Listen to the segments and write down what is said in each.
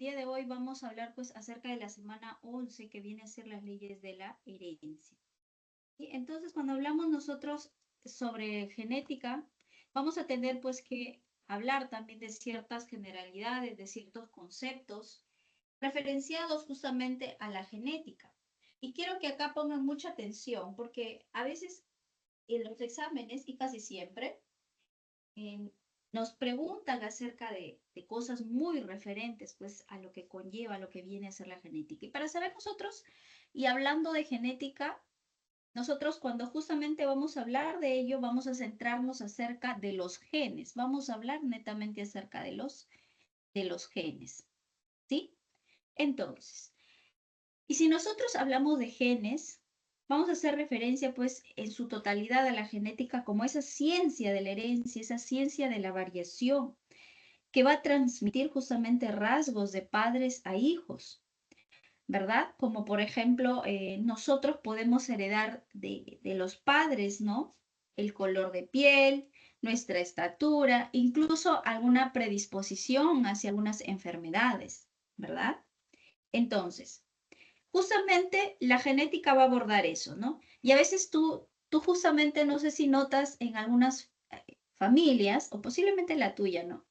día de hoy vamos a hablar pues acerca de la semana 11 que viene a ser las leyes de la herencia. Y entonces cuando hablamos nosotros sobre genética, vamos a tener pues que hablar también de ciertas generalidades, de ciertos conceptos referenciados justamente a la genética. Y quiero que acá pongan mucha atención porque a veces en los exámenes y casi siempre eh, nos preguntan acerca de cosas muy referentes pues a lo que conlleva, a lo que viene a ser la genética. Y para saber nosotros, y hablando de genética, nosotros cuando justamente vamos a hablar de ello, vamos a centrarnos acerca de los genes. Vamos a hablar netamente acerca de los genes, ¿sí? Entonces, y si nosotros hablamos de genes, vamos a hacer referencia pues en su totalidad a la genética como esa ciencia de la herencia, esa ciencia de la variación que va a transmitir justamente rasgos de padres a hijos, ¿verdad? Como por ejemplo, nosotros podemos heredar de los padres, ¿no? El color de piel, nuestra estatura, incluso alguna predisposición hacia algunas enfermedades, ¿verdad? Entonces, justamente la genética va a abordar eso, ¿no? Y a veces tú justamente, no sé si notas en algunas familias, o posiblemente la tuya, ¿no?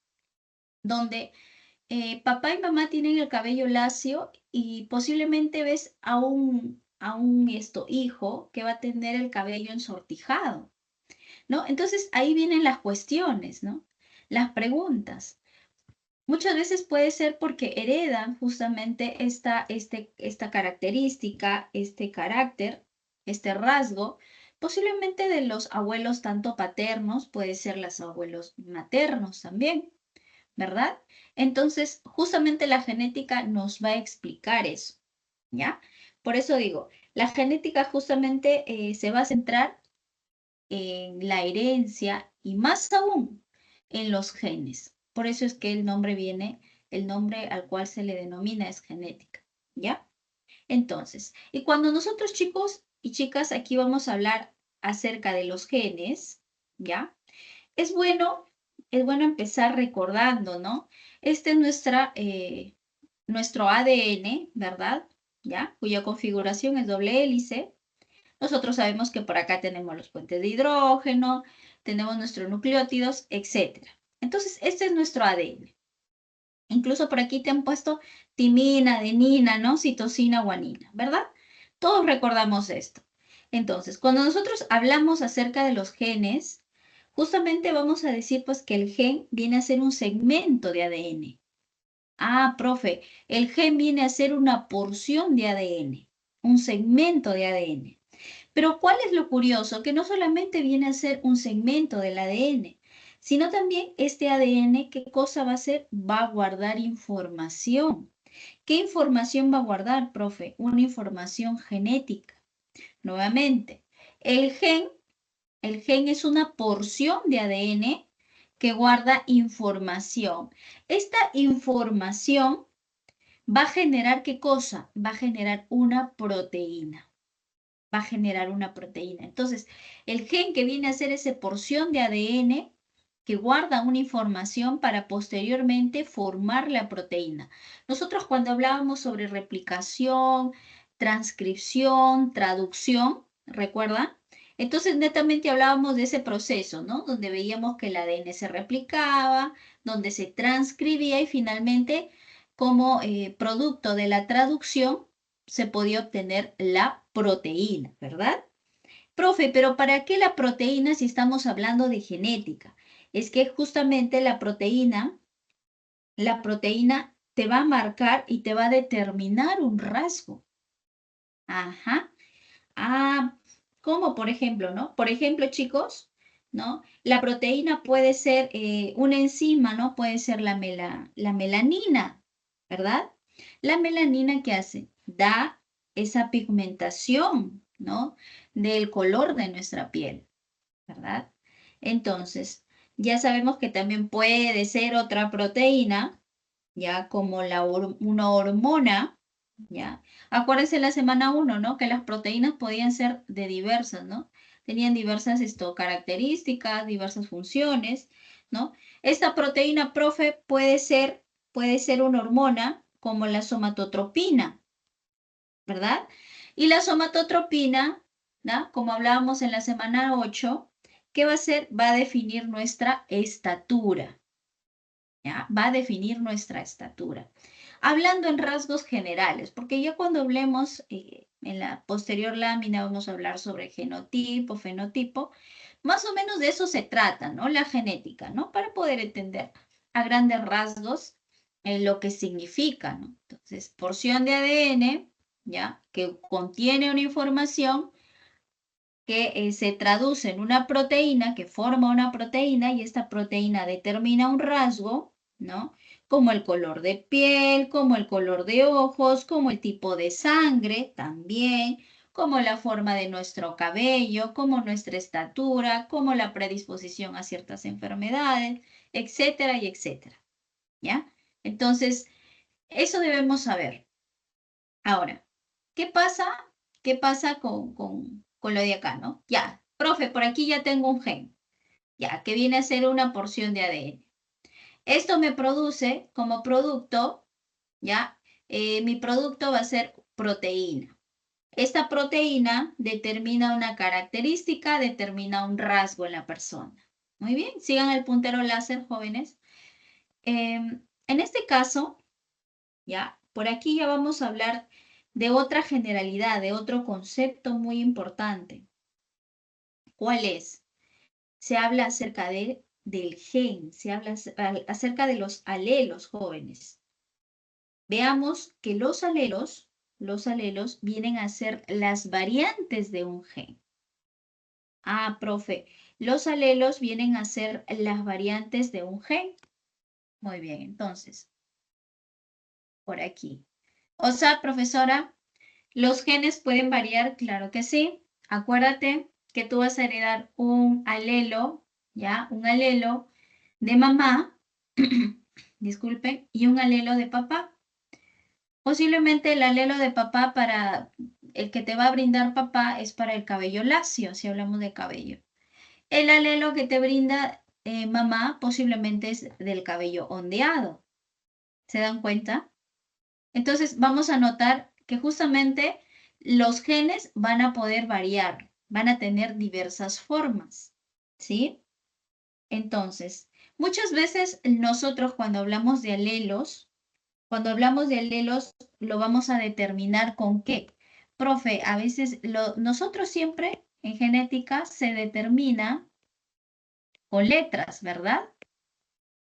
Donde papá y mamá tienen el cabello lacio y posiblemente ves a un hijo que va a tener el cabello ensortijado, ¿no? Entonces ahí vienen las cuestiones, ¿no? Las preguntas. Muchas veces puede ser porque heredan justamente esta característica, este carácter, este rasgo, posiblemente de los abuelos tanto paternos, puede ser los abuelos maternos también, ¿verdad? Entonces, justamente la genética nos va a explicar eso, ¿ya? Por eso digo, la genética justamente se va a centrar en la herencia y más aún en los genes. Por eso es que el nombre al cual se le denomina es genética, ¿ya? Entonces, y cuando nosotros chicos y chicas aquí vamos a hablar acerca de los genes, ¿ya? Es bueno, es bueno empezar recordando, ¿no? Este es nuestro ADN, ¿verdad? ¿Ya? Cuya configuración es doble hélice. Nosotros sabemos que por acá tenemos los puentes de hidrógeno, tenemos nuestros nucleótidos, etc. Entonces, este es nuestro ADN. Incluso por aquí te han puesto timina, adenina, ¿no? Citosina, guanina, ¿verdad? Todos recordamos esto. Entonces, cuando nosotros hablamos acerca de los genes, justamente vamos a decir pues que el gen viene a ser un segmento de ADN. Ah, profe, el gen viene a ser una porción de ADN, un segmento de ADN. Pero ¿cuál es lo curioso? Que no solamente viene a ser un segmento del ADN, sino también este ADN, ¿qué cosa va a hacer? Va a guardar información. ¿Qué información va a guardar, profe? Una información genética. Nuevamente, el gen, el gen es una porción de ADN que guarda información. Esta información va a generar ¿qué cosa? Va a generar una proteína. Va a generar una proteína. Entonces, el gen que viene a ser esa porción de ADN que guarda una información para posteriormente formar la proteína. Nosotros cuando hablábamos sobre replicación, transcripción, traducción, ¿recuerdan? Entonces, netamente hablábamos de ese proceso, ¿no? Donde veíamos que el ADN se replicaba, donde se transcribía y finalmente, como producto de la traducción, se podía obtener la proteína, ¿verdad? Profe, pero ¿para qué la proteína si estamos hablando de genética? Es que justamente la proteína te va a marcar y te va a determinar un rasgo. Ajá. Ah, ¿cómo por ejemplo, no? Por ejemplo, chicos, ¿no? La proteína puede ser una enzima, ¿no? Puede ser la melanina, ¿verdad? La melanina, ¿qué hace? Da esa pigmentación, ¿no? Del color de nuestra piel, ¿verdad? Entonces, ya sabemos que también puede ser otra proteína, ya como una hormona, ¿ya? Acuérdense la semana 1, ¿no? Que las proteínas podían ser de diversas, ¿no? Tenían diversas características, diversas funciones, ¿no? Esta proteína, profe, puede ser una hormona, como la somatotropina, ¿verdad? Y la somatotropina, ¿no? Como hablábamos en la semana 8, ¿qué va a hacer? Va a definir nuestra estatura, ¿ya? Va a definir nuestra estatura. Hablando en rasgos generales, porque ya cuando hablemos en la posterior lámina vamos a hablar sobre genotipo, fenotipo, más o menos de eso se trata, ¿no? La genética, ¿no? Para poder entender a grandes rasgos lo que significa, ¿no? Entonces, porción de ADN, ¿ya? Que contiene una información que se traduce en una proteína, que forma una proteína, y esta proteína determina un rasgo, ¿no? Como el color de piel, como el color de ojos, como el tipo de sangre también, como la forma de nuestro cabello, como nuestra estatura, como la predisposición a ciertas enfermedades, etcétera y etcétera, ¿ya? Entonces, eso debemos saber. Ahora, ¿qué pasa? ¿Qué pasa con lo de acá, no? Ya, profe, por aquí ya tengo un gen, ya, que viene a ser una porción de ADN. Esto me produce como producto, ya, mi producto va a ser proteína. Esta proteína determina una característica, determina un rasgo en la persona. Muy bien, sigan el puntero láser, jóvenes. En este caso, ya, por aquí ya vamos a hablar de otra generalidad, de otro concepto muy importante. ¿Cuál es? Se habla acerca del gen, se habla acerca de los alelos, jóvenes. Veamos que los alelos vienen a ser las variantes de un gen. Ah, profe, los alelos vienen a ser las variantes de un gen. Muy bien, entonces, por aquí. O sea, profesora, ¿los genes pueden variar? Claro que sí. Acuérdate que tú vas a heredar un alelo, ¿ya? Un alelo de mamá, disculpe, y un alelo de papá. Posiblemente el alelo de papá para el que te va a brindar papá es para el cabello lacio, si hablamos de cabello. El alelo que te brinda mamá posiblemente es del cabello ondeado. ¿Se dan cuenta? Entonces vamos a notar que justamente los genes van a poder variar, van a tener diversas formas, ¿sí? Entonces, muchas veces nosotros cuando hablamos de alelos, lo vamos a determinar con qué. Profe, a veces nosotros siempre en genética se determina con letras, ¿verdad?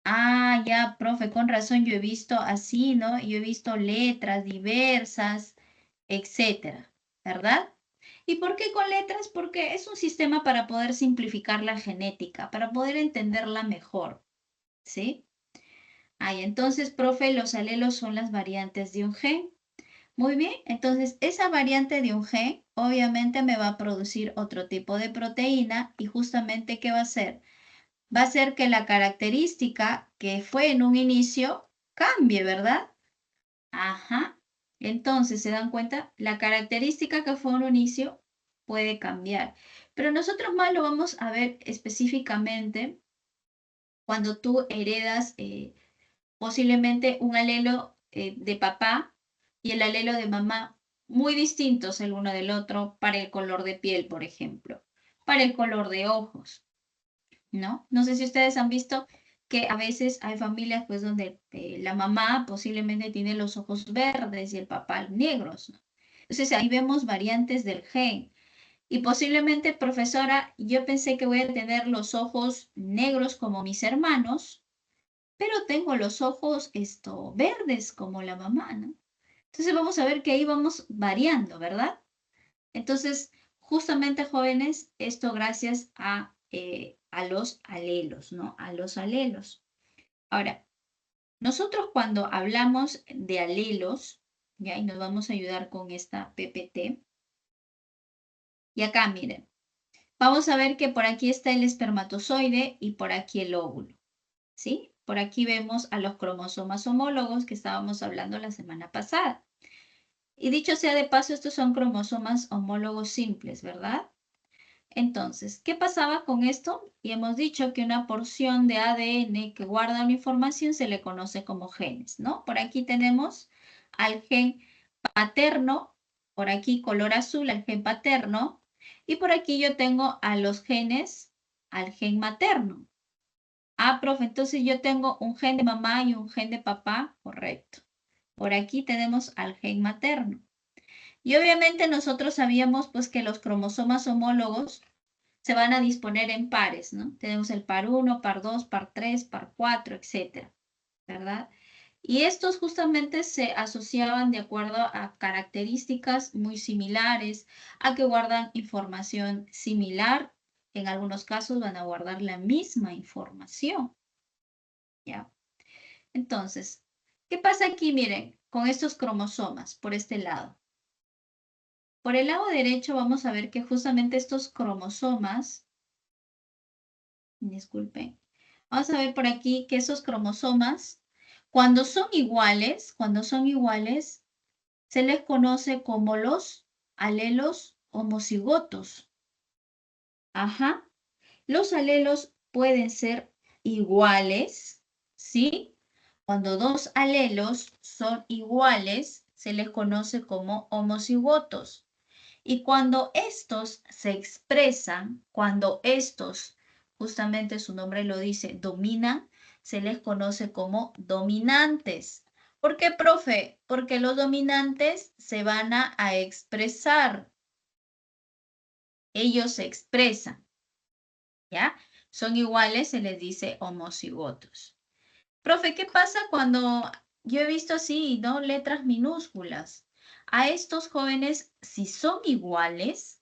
Ah, ya, profe, con razón, yo he visto así, ¿no? Yo he visto letras diversas, etcétera, ¿verdad? ¿Y por qué con letras? Porque es un sistema para poder simplificar la genética, para poder entenderla mejor, ¿sí? Ah, y entonces, profe, los alelos son las variantes de un gen. Muy bien, entonces esa variante de un gen obviamente me va a producir otro tipo de proteína y justamente ¿qué va a hacer? Va a hacer que la característica que fue en un inicio cambie, ¿verdad? Ajá. Entonces, ¿se dan cuenta? La característica que fue en un inicio puede cambiar. Pero nosotros más lo vamos a ver específicamente cuando tú heredas posiblemente un alelo de papá y el alelo de mamá muy distintos el uno del otro para el color de piel, por ejemplo, para el color de ojos. ¿No? No sé si ustedes han visto que a veces hay familias pues donde la mamá posiblemente tiene los ojos verdes y el papá negros, ¿no? Entonces ahí vemos variantes del gen. Y posiblemente, profesora, yo pensé que voy a tener los ojos negros como mis hermanos, pero tengo los ojos verdes como la mamá, ¿no? Entonces vamos a ver que ahí vamos variando, ¿verdad? Entonces, justamente jóvenes, esto gracias a los alelos, ¿no? A los alelos. Ahora, nosotros cuando hablamos de alelos, ¿ya? Y nos vamos a ayudar con esta PPT. Y acá, miren, vamos a ver que por aquí está el espermatozoide y por aquí el óvulo, ¿sí? Por aquí vemos a los cromosomas homólogos que estábamos hablando la semana pasada. Y dicho sea de paso, estos son cromosomas homólogos simples, ¿verdad? Entonces, ¿qué pasaba con esto? Y hemos dicho que una porción de ADN que guarda una información se le conoce como genes, ¿no? Por aquí tenemos al gen paterno, por aquí color azul al gen paterno, y por aquí yo tengo a los genes al gen materno. Ah, profe, entonces yo tengo un gen de mamá y un gen de papá, correcto. Por aquí tenemos al gen materno. Y obviamente nosotros sabíamos pues que los cromosomas homólogos se van a disponer en pares, ¿no? Tenemos el par 1, par 2, par 3, par 4, etcétera, ¿verdad? Y estos justamente se asociaban de acuerdo a características muy similares, a que guardan información similar. En algunos casos van a guardar la misma información, ¿ya? Entonces, ¿qué pasa aquí? Miren, con estos cromosomas, por este lado. Por el lado derecho vamos a ver que justamente estos cromosomas, disculpen, vamos a ver por aquí que esos cromosomas, cuando son iguales, se les conoce como los alelos homocigotos. Ajá. Los alelos pueden ser iguales, ¿sí? Cuando dos alelos son iguales, se les conoce como homocigotos. Y cuando estos se expresan, cuando estos, justamente su nombre lo dice, dominan, se les conoce como dominantes. ¿Por qué, profe? Porque los dominantes se van a expresar. Ellos se expresan, ¿ya? Son iguales, se les dice homocigotos. Profe, ¿qué pasa cuando yo he visto así, ¿no? Letras minúsculas. A estos jóvenes, si son iguales,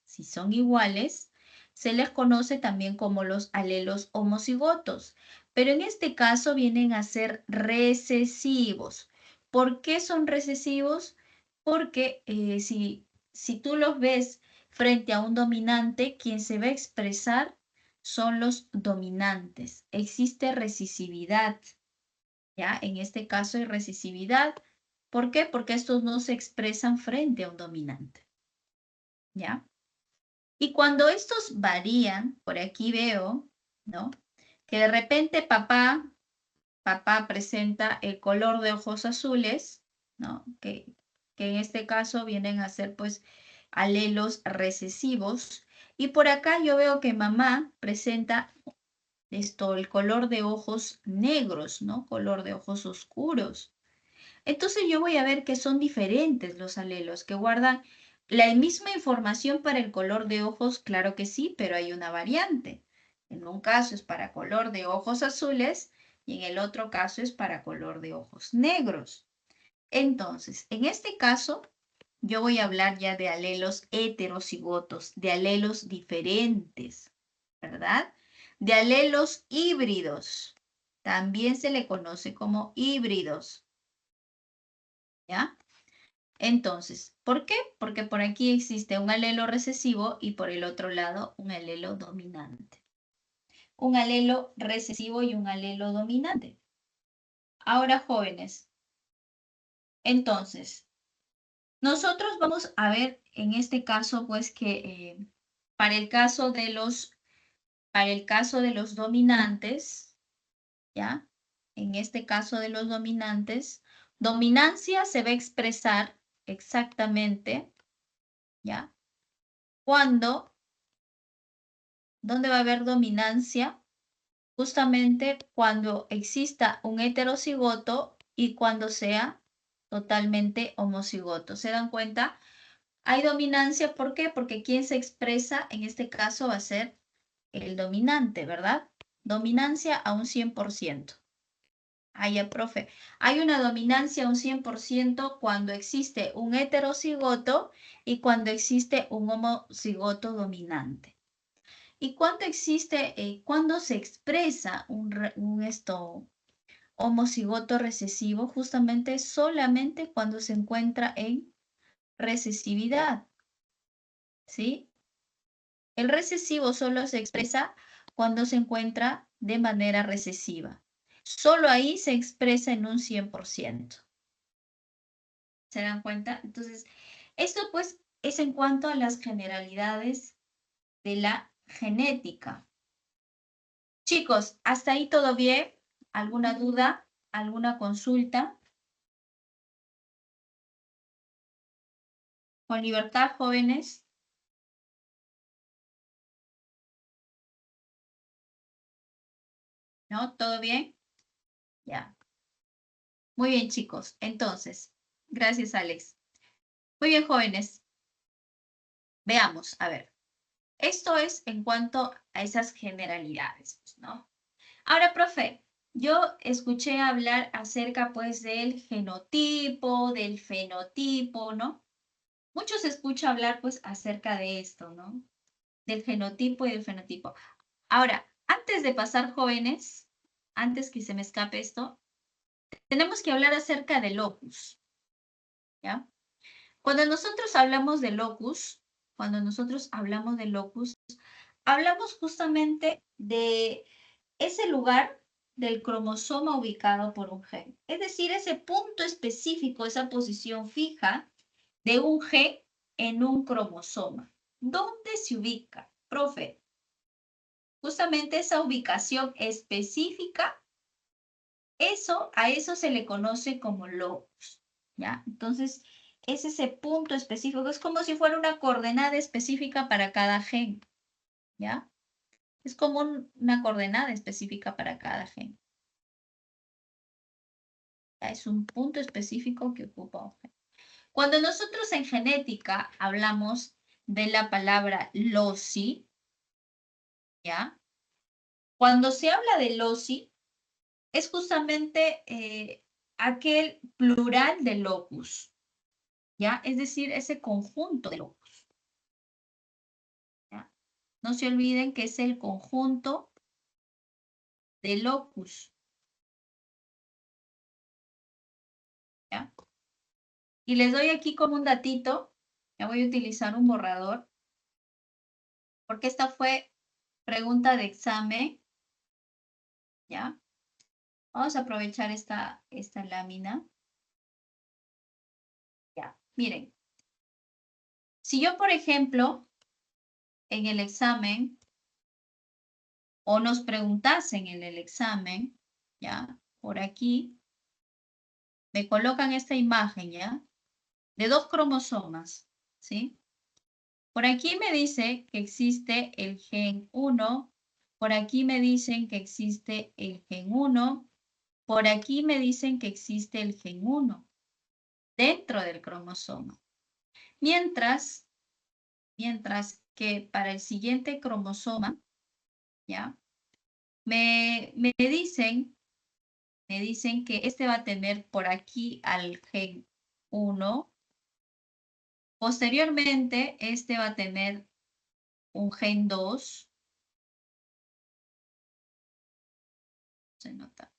se les conoce también como los alelos homocigotos. Pero en este caso vienen a ser recesivos. ¿Por qué son recesivos? Porque si tú los ves frente a un dominante, quien se va a expresar son los dominantes. Existe recesividad. ¿Ya? En este caso hay recesividad. ¿Por qué? Porque estos no se expresan frente a un dominante. ¿Ya? Y cuando estos varían, por aquí veo, ¿no? Que de repente papá presenta el color de ojos azules, ¿no? Que en este caso vienen a ser pues alelos recesivos. Y por acá yo veo que mamá presenta el color de ojos negros, ¿no? Color de ojos oscuros. Entonces yo voy a ver que son diferentes los alelos, que guardan la misma información para el color de ojos, claro que sí, pero hay una variante. En un caso es para color de ojos azules y en el otro caso es para color de ojos negros. Entonces, en este caso, yo voy a hablar ya de alelos heterocigotos, de alelos diferentes, ¿verdad? De alelos híbridos. También se le conoce como híbridos. ¿Ya? Entonces, ¿por qué? Porque por aquí existe un alelo recesivo y por el otro lado un alelo dominante. Un alelo recesivo y un alelo dominante. Ahora, jóvenes, entonces, nosotros vamos a ver en este caso, pues que para el caso de los dominantes, ¿ya? En este caso de los dominantes, dominancia se va a expresar exactamente, ¿ya? ¿Dónde va a haber dominancia? Justamente cuando exista un heterocigoto y cuando sea totalmente homocigoto. ¿Se dan cuenta? Hay dominancia, ¿por qué? Porque quien se expresa en este caso va a ser el dominante, ¿verdad? Dominancia a un 100%. Ya, profe. Hay una dominancia a un 100% cuando existe un heterocigoto y cuando existe un homocigoto dominante. ¿Y cuándo se expresa un homocigoto recesivo? Justamente solamente cuando se encuentra en recesividad, ¿sí? El recesivo solo se expresa cuando se encuentra de manera recesiva. Solo ahí se expresa en un 100%. ¿Se dan cuenta? Entonces, esto pues es en cuanto a las generalidades de la genética. Chicos, ¿hasta ahí todo bien? ¿Alguna duda? ¿Alguna consulta? Con libertad, jóvenes. ¿No? ¿Todo bien? Ya. Muy bien, chicos. Entonces, gracias, Alex. Muy bien, jóvenes. Veamos, a ver. Esto es en cuanto a esas generalidades, pues, ¿no? Ahora, profe, yo escuché hablar acerca, pues, del genotipo, del fenotipo, ¿no? Mucho se escucha hablar, pues, acerca de esto, ¿no? Del genotipo y del fenotipo. Ahora, antes de pasar, jóvenes, antes que se me escape esto, tenemos que hablar acerca del locus, ¿ya? Cuando nosotros hablamos de locus, hablamos justamente de ese lugar del cromosoma ubicado por un gen. Es decir, ese punto específico, esa posición fija de un gen en un cromosoma. ¿Dónde se ubica? Profe, justamente esa ubicación específica, a eso se le conoce como locus, ¿ya? Entonces, es ese punto específico, es como si fuera una coordenada específica para cada gen, ¿ya? Es como una coordenada específica para cada gen. ¿Ya? Es un punto específico que ocupa un gen. Cuando nosotros en genética hablamos de la palabra loci, ¿ya? Cuando se habla de loci, es justamente aquel plural de locus, ¿ya? Es decir, ese conjunto de locus, ¿ya? No se olviden que es el conjunto de locus, ¿ya? Y les doy aquí como un datito, ya voy a utilizar un borrador, porque esta fue pregunta de examen, ¿ya? Vamos a aprovechar esta lámina. Ya, miren. Si yo, por ejemplo, en el examen, o nos preguntasen en el examen, ¿ya? Por aquí, me colocan esta imagen, ¿ya? De dos cromosomas, ¿sí? Por aquí me dice que existe el gen 1, por aquí me dicen que existe el gen 1, por aquí me dicen que existe el gen 1 dentro del cromosoma. Mientras que para el siguiente cromosoma, ¿ya? Me dicen que este va a tener por aquí al gen 1. Posteriormente, este va a tener un gen 2. Se nota.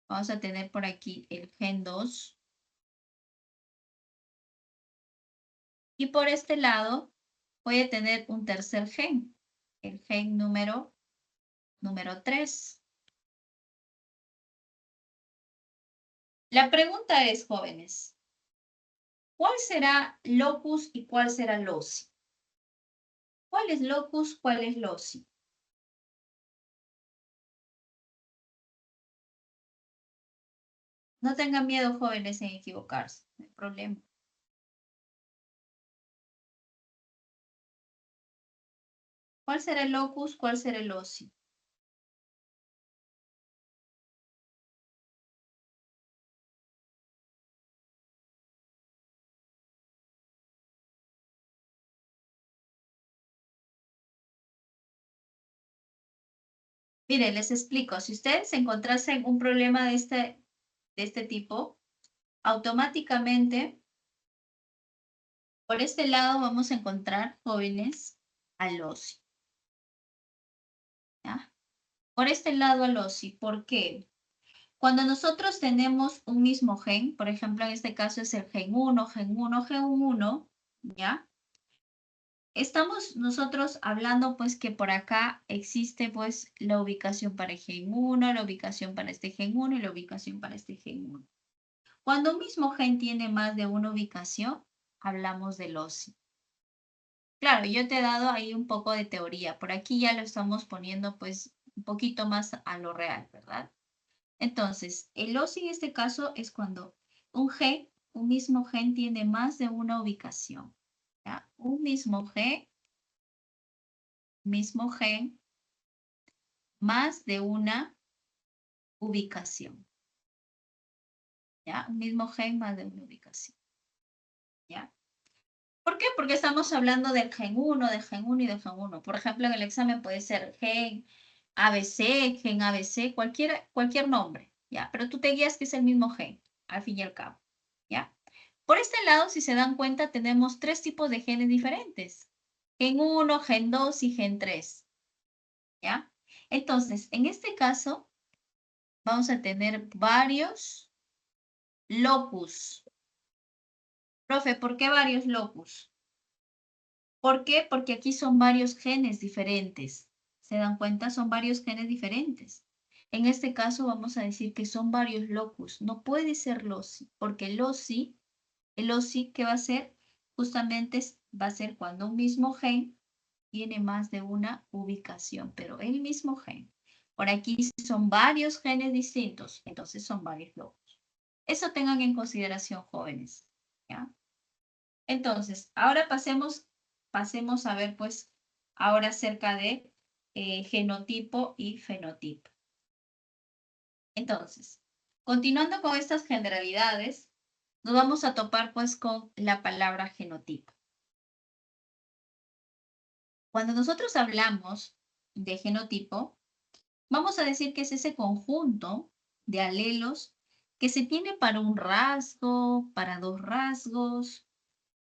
Vamos a tener por aquí el gen 2. Y por este lado voy a tener un tercer gen, el gen número 3. La pregunta es, jóvenes, ¿cuál será locus y cuál será loci? ¿Cuál es locus, cuál es loci? No tengan miedo, jóvenes, en equivocarse, no hay problema. ¿Cuál será el locus, cuál será el loci? Miren, les explico. Si ustedes encontrasen un problema de este tipo, automáticamente por este lado vamos a encontrar, jóvenes, al loci, ¿ya? Por este lado al loci. ¿Por qué? Cuando nosotros tenemos un mismo gen, por ejemplo, en este caso es el gen 1, gen 1, gen 1, ¿ya? Estamos nosotros hablando pues que por acá existe pues la ubicación para el gen 1, la ubicación para este gen 1 y la ubicación para este gen 1. Cuando un mismo gen tiene más de una ubicación, hablamos de loci. Claro, yo te he dado ahí un poco de teoría. Por aquí ya lo estamos poniendo pues un poquito más a lo real, ¿verdad? Entonces, el loci en este caso es cuando un gen un mismo gen tiene más de una ubicación. ¿Ya? Un mismo gen, más de una ubicación. ¿Ya? Un mismo gen más de una ubicación. ¿Ya? ¿Por qué? Porque estamos hablando del gen 1, del gen 1 y del gen 1. Por ejemplo, en el examen puede ser gen ABC, cualquier nombre, ¿ya? Pero tú te guías que es el mismo gen, al fin y al cabo, ¿ya? Por este lado, si se dan cuenta, tenemos 3 tipos de genes diferentes. Gen 1, gen 2 y gen 3, ¿ya? Entonces, en este caso, vamos a tener varios locus. Profe, ¿por qué varios locus? ¿Por qué? Porque aquí son varios genes diferentes. ¿Se dan cuenta? Son varios genes diferentes. En este caso vamos a decir que son varios locus. No puede ser loci, porque el loci, ¿qué va a ser? Justamente va a ser cuando un mismo gen tiene más de una ubicación, pero el mismo gen. Por aquí son varios genes distintos, entonces son varios locus. Eso tengan en consideración, jóvenes. ¿Ya? Entonces, ahora pasemos a ver, pues, ahora acerca de genotipo y fenotipo. Entonces, continuando con estas generalidades, nos vamos a topar, pues, con la palabra genotipo. Cuando nosotros hablamos de genotipo, vamos a decir que es ese conjunto de alelos que se tiene para un rasgo, para dos rasgos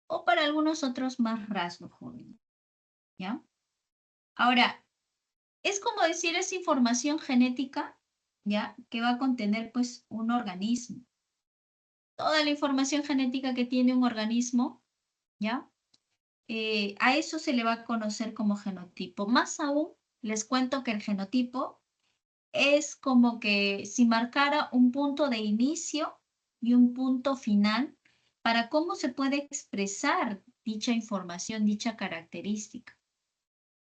o para algunos otros más rasgos, jóvenes. ¿Ya? Ahora, es como decir, es información genética, ¿ya? Que va a contener, pues, un organismo. Toda la información genética que tiene un organismo, ¿ya? A eso se le va a conocer como genotipo. Más aún, les cuento que el genotipo es como que si marcara un punto de inicio y un punto final para cómo se puede expresar dicha información, dicha característica,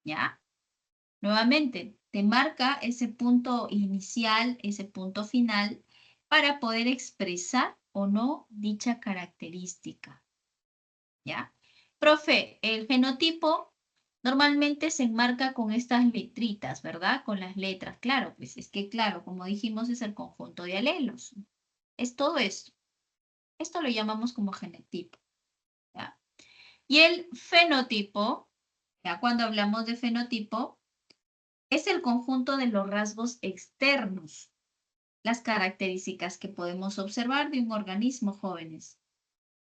¿ya? Nuevamente, te marca ese punto inicial, ese punto final, para poder expresar o no dicha característica. ¿Ya? Profe, el genotipo normalmente se enmarca con estas letritas, ¿verdad? Con las letras. Claro, pues es que, claro, como dijimos, es el conjunto de alelos. Es todo esto. Esto lo llamamos como genotipo. ¿Ya? Y el fenotipo, ya cuando hablamos de fenotipo, es el conjunto de los rasgos externos, las características que podemos observar de un organismo, jóvenes,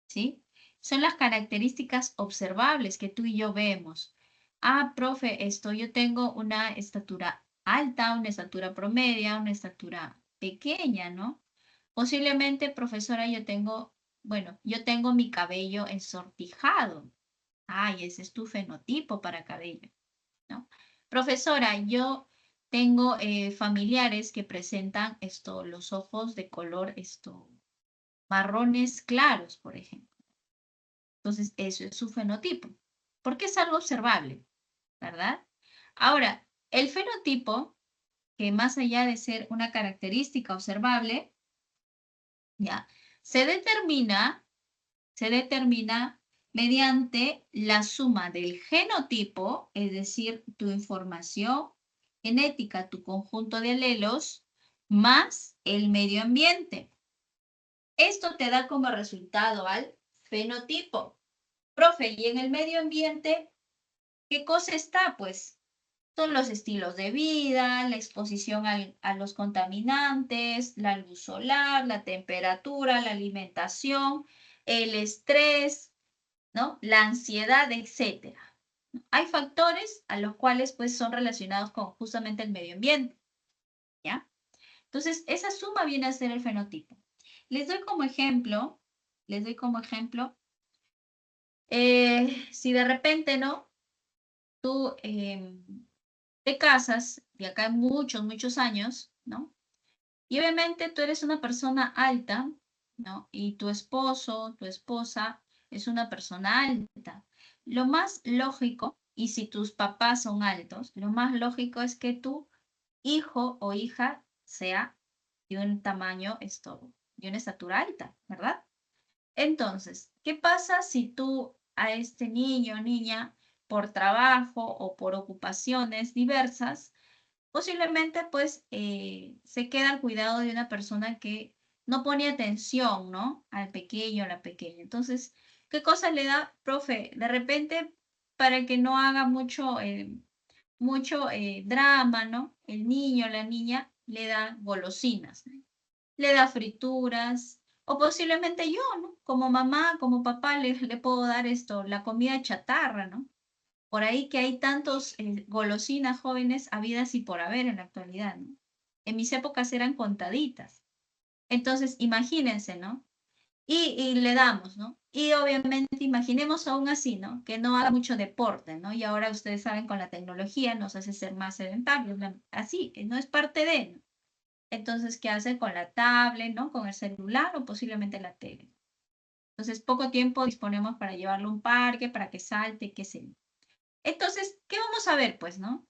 ¿sí? Son las características observables que tú y yo vemos. Ah, profe, yo tengo una estatura alta, una estatura promedia, una estatura pequeña, ¿no? Posiblemente, profesora, yo tengo mi cabello ensortijado. Ah, y ese es tu fenotipo para cabello, ¿no? Profesora, yo tengo familiares que presentan los ojos de color marrones claros, por ejemplo. Entonces, eso es su fenotipo, porque es algo observable, ¿verdad? Ahora, el fenotipo, que más allá de ser una característica observable, ya, se determina mediante la suma del genotipo, es decir, tu información genética, tu conjunto de alelos, más el medio ambiente. Esto te da como resultado al fenotipo. Profe, ¿y en el medio ambiente qué cosa está? Pues son los estilos de vida, la exposición a los contaminantes, la luz solar, la temperatura, la alimentación, el estrés, ¿no? La ansiedad, etcétera. Hay factores a los cuales pues son relacionados con justamente el medio ambiente, ¿ya? Entonces, esa suma viene a ser el fenotipo. Les doy como ejemplo, si de repente, ¿no? Tú te casas, de acá en muchos, muchos años, ¿no? Y obviamente tú eres una persona alta, ¿no? Y tu esposo, tu esposa es una persona alta. Lo más lógico, y si tus papás son altos, lo más lógico es que tu hijo o hija sea de un tamaño, de una estatura alta, ¿verdad? Entonces, ¿qué pasa si tú a este niño o niña, por trabajo o por ocupaciones diversas, posiblemente pues se queda al cuidado de una persona que no pone atención, ¿no? Al pequeño o la pequeña. Entonces, ¿qué cosa le da, profe? De repente, para que no haga mucho drama, ¿no? El niño o la niña le da golosinas, ¿no? Le da frituras, o posiblemente yo, ¿no? Como mamá, como papá, le puedo dar esto, la comida chatarra, ¿no? Por ahí que hay tantos golosinas jóvenes habidas y por haber en la actualidad, ¿no? En mis épocas eran contaditas. Entonces, imagínense, ¿no? Y le damos, ¿no? Y obviamente imaginemos aún así, ¿no? Que no haga mucho deporte, ¿no? Y ahora ustedes saben, con la tecnología nos hace ser más sedentarios, así, no es parte de, ¿no? Entonces, ¿qué hace con la tablet, ¿no? Con el celular o posiblemente la tele. Entonces, poco tiempo disponemos para llevarlo a un parque, para que salte, qué sé yo. Entonces, ¿qué vamos a ver, pues, no?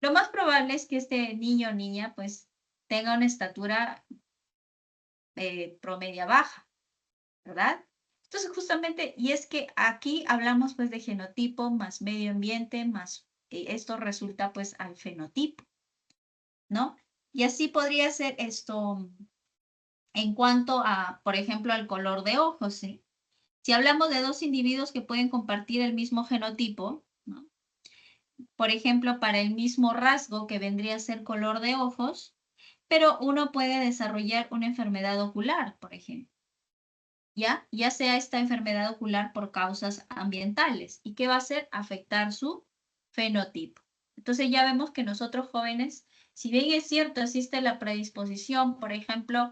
Lo más probable es que este niño o niña, pues, tenga una estatura promedia baja, ¿verdad? Entonces, justamente, y es que aquí hablamos, pues, de genotipo más medio ambiente, más esto resulta, pues, al fenotipo, ¿no? Y así podría ser esto en cuanto a, por ejemplo, al color de ojos, ¿sí? Si hablamos de dos individuos que pueden compartir el mismo genotipo, ¿no? Por ejemplo, para el mismo rasgo que vendría a ser color de ojos, pero uno puede desarrollar una enfermedad ocular, por ejemplo, ya sea esta enfermedad ocular por causas ambientales. ¿Y qué va a hacer? Afectar su fenotipo. Entonces ya vemos que nosotros jóvenes, si bien es cierto, existe la predisposición, por ejemplo,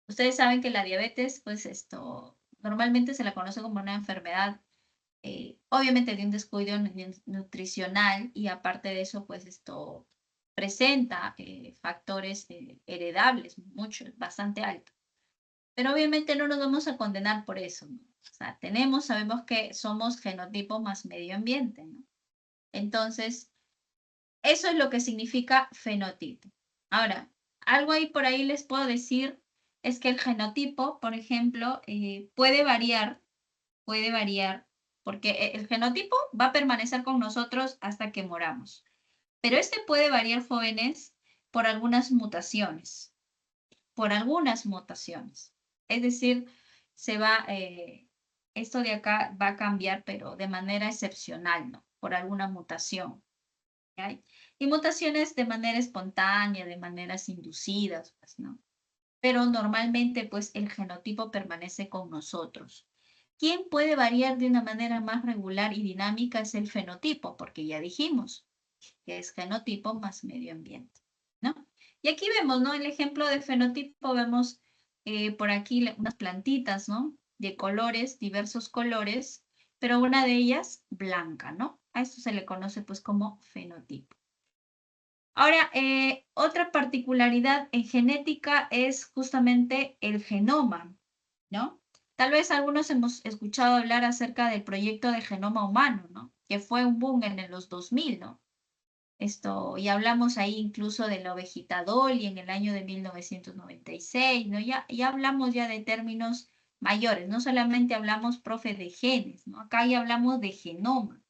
ustedes saben que la diabetes, pues esto, normalmente se la conoce como una enfermedad, obviamente de un descuido nutricional, y aparte de eso, pues esto presenta factores heredables, muchos, bastante altos. Pero obviamente no nos vamos a condenar por eso, ¿no? O sea, sabemos que somos genotipo más medio ambiente, ¿no? Entonces, eso es lo que significa fenotipo. Ahora, algo ahí por ahí les puedo decir es que el genotipo, por ejemplo, puede variar, porque el genotipo va a permanecer con nosotros hasta que moramos. Pero este puede variar, jóvenes, por algunas mutaciones, por algunas mutaciones. Es decir, esto de acá va a cambiar, pero de manera excepcional, ¿no? Por alguna mutación. ¿Ya? Y mutaciones de manera espontánea, de maneras inducidas, pues, ¿no? Pero normalmente, pues, el genotipo permanece con nosotros. ¿Quién puede variar de una manera más regular y dinámica? Es el fenotipo, porque ya dijimos que es genotipo más medio ambiente, ¿no? Y aquí vemos, ¿no? El ejemplo de fenotipo, vemos por aquí unas plantitas, ¿no? De colores, diversos colores, pero una de ellas blanca, ¿no? A esto se le conoce pues como fenotipo. Ahora, otra particularidad en genética es justamente el genoma, ¿no? Tal vez algunos hemos escuchado hablar acerca del proyecto de genoma humano, ¿no? Que fue un boom en los 2000, ¿no? Y hablamos ahí incluso de la ovejitadol y en el año de 1996, ¿no? Ya hablamos ya de términos mayores, no solamente hablamos, profe, de genes, ¿no? Acá ya hablamos de genoma.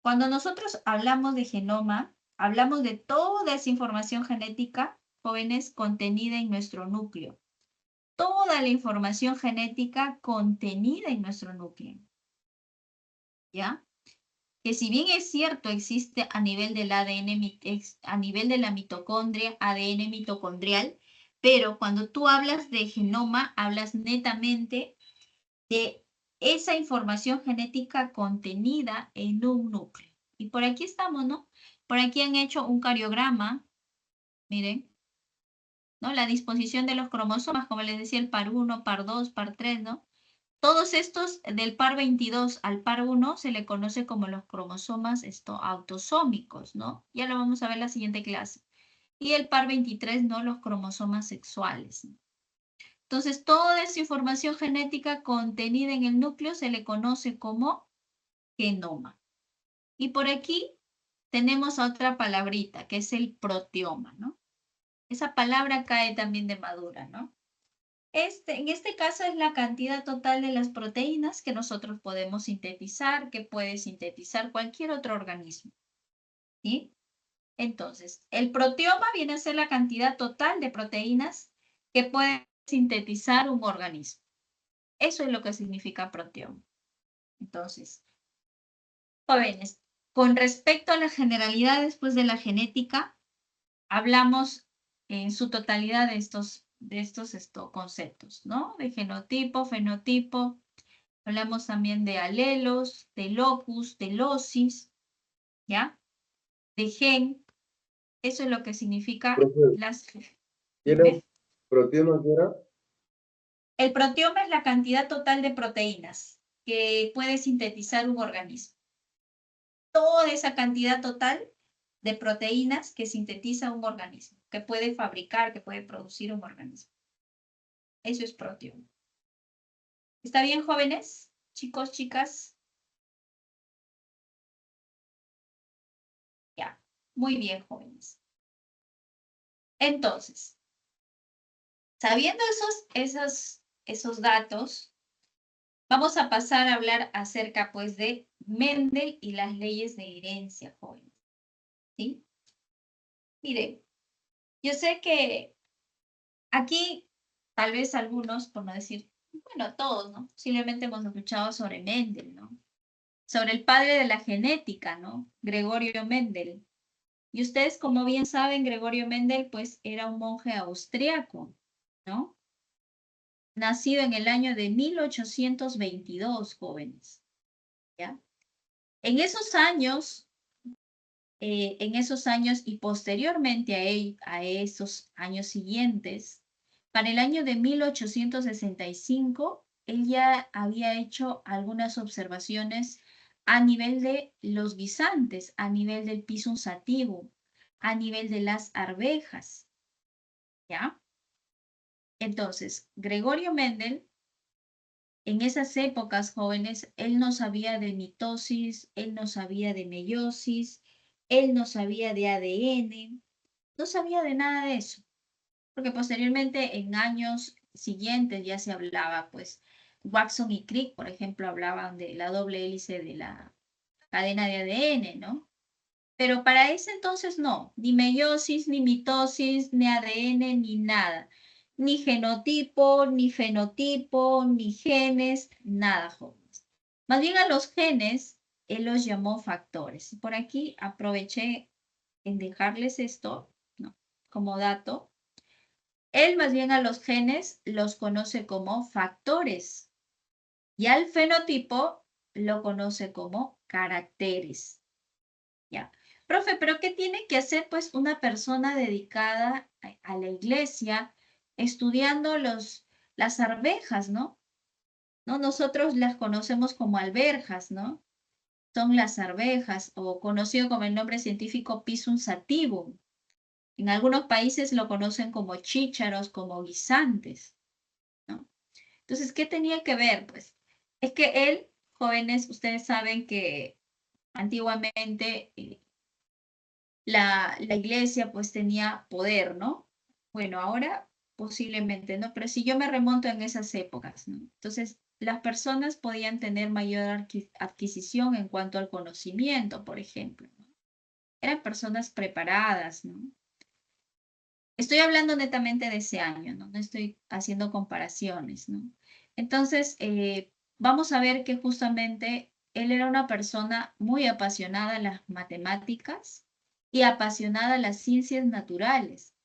Cuando nosotros hablamos de genoma, hablamos de toda esa información genética, jóvenes, contenida en nuestro núcleo. Toda la información genética contenida en nuestro núcleo. ¿Ya? Que si bien es cierto, existe a nivel del ADN, a nivel de la mitocondria, ADN mitocondrial, pero cuando tú hablas de genoma, hablas netamente de esa información genética contenida en un núcleo. Y por aquí estamos, ¿no? Por aquí han hecho un cariograma, miren, ¿no? La disposición de los cromosomas, como les decía, el par 1, par 2, par 3, ¿no? Todos estos, del par 22 al par 1, se le conoce como los cromosomas autosómicos, ¿no? Ya lo vamos a ver en la siguiente clase. Y el par 23, ¿no? Los cromosomas sexuales, ¿no? Entonces, toda esa información genética contenida en el núcleo se le conoce como genoma. Y por aquí tenemos otra palabrita, que es el proteoma, ¿no? Esa palabra cae también de madura, ¿no? En este caso es la cantidad total de las proteínas que nosotros podemos sintetizar, que puede sintetizar cualquier otro organismo. ¿Sí? Entonces, el proteoma viene a ser la cantidad total de proteínas que puede sintetizar un organismo. Eso es lo que significa proteoma. Entonces, jóvenes, con respecto a las generalidades pues, de la genética, hablamos en su totalidad de estos conceptos, ¿no? De genotipo, fenotipo, hablamos también de alelos, de locus, de locis, ¿ya? De gen, eso es lo que significa Profe, las... ¿tiene Dime. proteína que era? El proteoma es la cantidad total de proteínas que puede sintetizar un organismo. Toda esa cantidad total de proteínas que sintetiza un organismo, que puede fabricar, que puede producir un organismo. Eso es proteoma. ¿Está bien, jóvenes? Chicos, chicas. Ya. Muy bien, jóvenes. Entonces, sabiendo esos datos, vamos a pasar a hablar acerca, pues, de Mendel y las leyes de herencia, jóvenes. ¿Sí? Miren, yo sé que aquí, tal vez algunos, por no decir, bueno, todos, ¿no? Posiblemente hemos escuchado sobre Mendel, ¿no? Sobre el padre de la genética, ¿no? Gregorio Mendel. Y ustedes, como bien saben, Gregorio Mendel, pues, era un monje austriaco, ¿no? Nacido en el año de 1822, jóvenes, ¿ya? En esos años, y posteriormente a esos años siguientes, para el año de 1865, él ya había hecho algunas observaciones a nivel de los guisantes, a nivel del Pisum sativum, a nivel de las arvejas, ¿ya? Entonces, Gregorio Mendel, en esas épocas jóvenes, él no sabía de mitosis, él no sabía de meiosis, él no sabía de ADN, no sabía de nada de eso, porque posteriormente en años siguientes ya se hablaba, pues Watson y Crick, por ejemplo, hablaban de la doble hélice de la cadena de ADN, ¿no? Pero para ese entonces no, ni meiosis, ni mitosis, ni ADN, ni nada. Ni genotipo, ni fenotipo, ni genes, nada, jóvenes. Más bien a los genes, él los llamó factores. Por aquí aproveché en dejarles esto, ¿no? Como dato. Él más bien a los genes los conoce como factores y al fenotipo lo conoce como caracteres. ¿Ya? Profe, pero ¿qué tiene que hacer pues una persona dedicada a la iglesia estudiando las arvejas, ¿no? ¿No? Nosotros las conocemos como alberjas, ¿no? Son las arvejas o conocido como el nombre científico Pisum sativum. En algunos países lo conocen como chícharos, como guisantes, ¿no? Entonces, ¿qué tenía que ver? Pues es que él, jóvenes, ustedes saben que antiguamente la iglesia pues tenía poder, ¿no? Bueno, ahora posiblemente, ¿no? Pero si yo me remonto en esas épocas, ¿no? Entonces, las personas podían tener mayor adquisición en cuanto al conocimiento, por ejemplo, ¿no? Eran personas preparadas, ¿no? Estoy hablando netamente de ese año, ¿no? No estoy haciendo comparaciones, ¿no? Entonces, vamos a ver que justamente él era una persona muy apasionada a las matemáticas y apasionada a las ciencias naturales.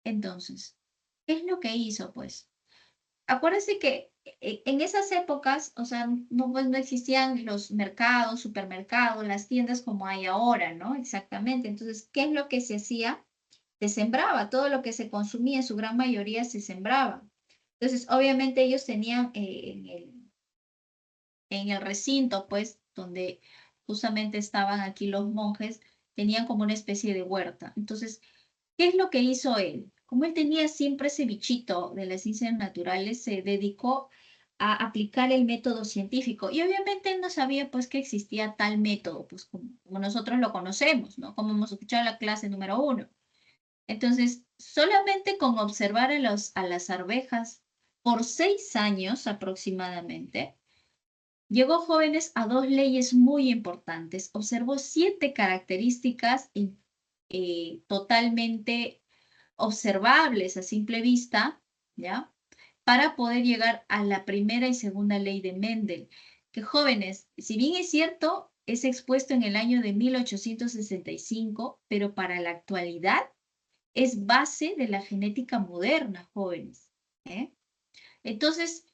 Entonces, ¿qué es lo que hizo, pues? Acuérdense que en esas épocas, o sea, no, pues, no existían los mercados, supermercados, las tiendas como hay ahora, ¿no? Exactamente. Entonces, ¿qué es lo que se hacía? Se sembraba, todo lo que se consumía, en su gran mayoría se sembraba. Entonces, obviamente ellos tenían en el recinto, pues, donde justamente estaban aquí los monjes, tenían como una especie de huerta. Entonces, ¿qué es lo que hizo él? Como él tenía siempre ese bichito de las ciencias naturales, se dedicó a aplicar el método científico. Y obviamente él no sabía, pues, que existía tal método, pues, como nosotros lo conocemos, ¿no? Como hemos escuchado en la clase número 1. Entonces, solamente con observar a las arvejas, por 6 años aproximadamente, llegó, jóvenes, a 2 leyes muy importantes. Observó 7 características totalmente observables a simple vista, ¿ya? Para poder llegar a la primera y segunda ley de Mendel, que, jóvenes, si bien es cierto, es expuesto en el año de 1865, pero para la actualidad es base de la genética moderna, jóvenes, ¿eh? Entonces,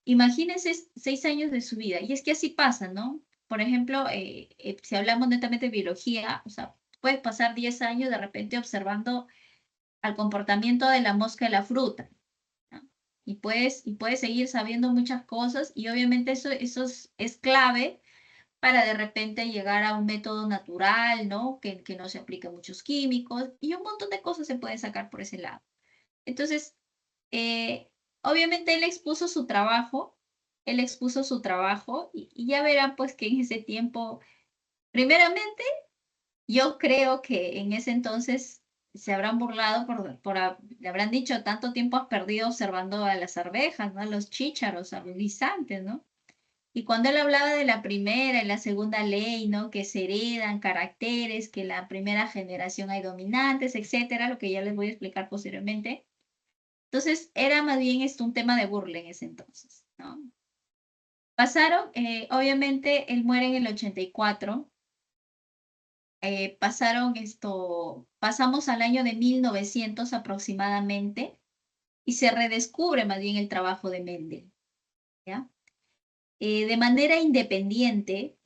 imagínense 6 años de su vida. Y es que así pasa, ¿no? Por ejemplo, si hablamos netamente de biología, o sea, puedes pasar 10 años de repente observando al comportamiento de la mosca de la fruta, ¿no? Y puedes seguir sabiendo muchas cosas, y obviamente eso es clave para de repente llegar a un método natural, ¿no? Que no se aplique muchos químicos, y un montón de cosas se pueden sacar por ese lado. Entonces, eh, obviamente él expuso su trabajo, y ya verán pues que en ese tiempo, primeramente, yo creo que en ese entonces se habrán burlado le habrán dicho: tanto tiempo has perdido observando a las arvejas, ¿no? A los chícharos, a los guisantes, ¿no? Y cuando él hablaba de la primera y la segunda ley, ¿no? Que se heredan caracteres, que en la primera generación hay dominantes, etcétera, lo que ya les voy a explicar posteriormente. Entonces, era más bien esto un tema de burla en ese entonces, ¿no? Pasaron, obviamente, él muere en el 84. Pasamos al año de 1900 aproximadamente, y se redescubre más bien el trabajo de Mendel, ¿ya? De manera independiente,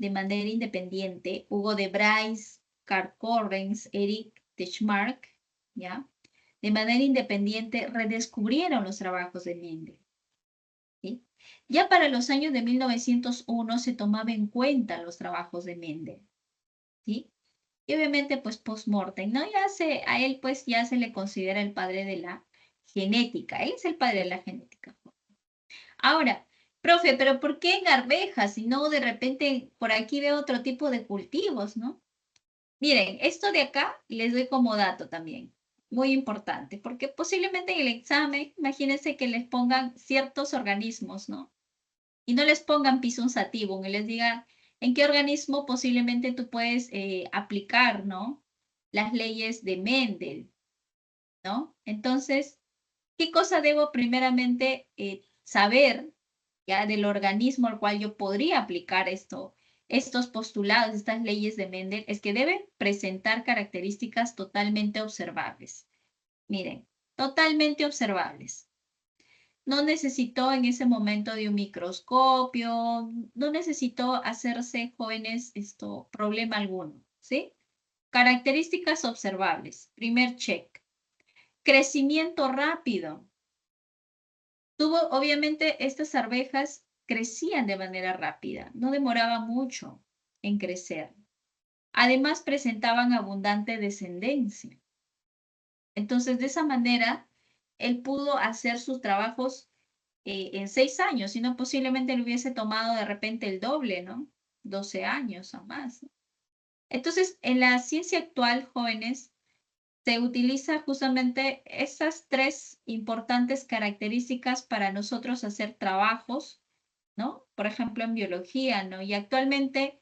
Hugo de Bryce, Karl Correns, Eric Teschmark, ¿ya? De manera independiente redescubrieron los trabajos de Mendel, ¿sí? Ya para los años de 1901 se tomaba en cuenta los trabajos de Mendel, ¿sí? Y obviamente, pues, post-mortem, ¿no? A él, pues, ya se le considera el padre de la genética. Él es el padre de la genética. Ahora, profe, pero ¿por qué en arvejas? Si no, de repente por aquí veo otro tipo de cultivos, ¿no? Miren, esto de acá les doy como dato también, muy importante, porque posiblemente en el examen, imagínense que les pongan ciertos organismos, ¿no? Y no les pongan Pisum sativum, y les digan en qué organismo posiblemente tú puedes aplicar, ¿no? Las leyes de Mendel, ¿no? Entonces, ¿qué cosa debo primeramente saber ya del organismo al cual yo podría aplicar estos postulados, estas leyes de Mendel? Es que deben presentar características totalmente observables. Miren, totalmente observables. No necesitó en ese momento de un microscopio, no necesitó hacerse, jóvenes, problema alguno, ¿sí? Características observables. Primer check. Crecimiento rápido. Obviamente, estas arvejas crecían de manera rápida, no demoraba mucho en crecer. Además, presentaban abundante descendencia. Entonces, de esa manera, él pudo hacer sus trabajos en 6 años, si no, posiblemente le hubiese tomado de repente el doble, ¿no? 12 años o más, ¿no? Entonces, en la ciencia actual, jóvenes, se utiliza justamente esas 3 importantes características para nosotros hacer trabajos, ¿no? Por ejemplo, en biología, ¿no? Y actualmente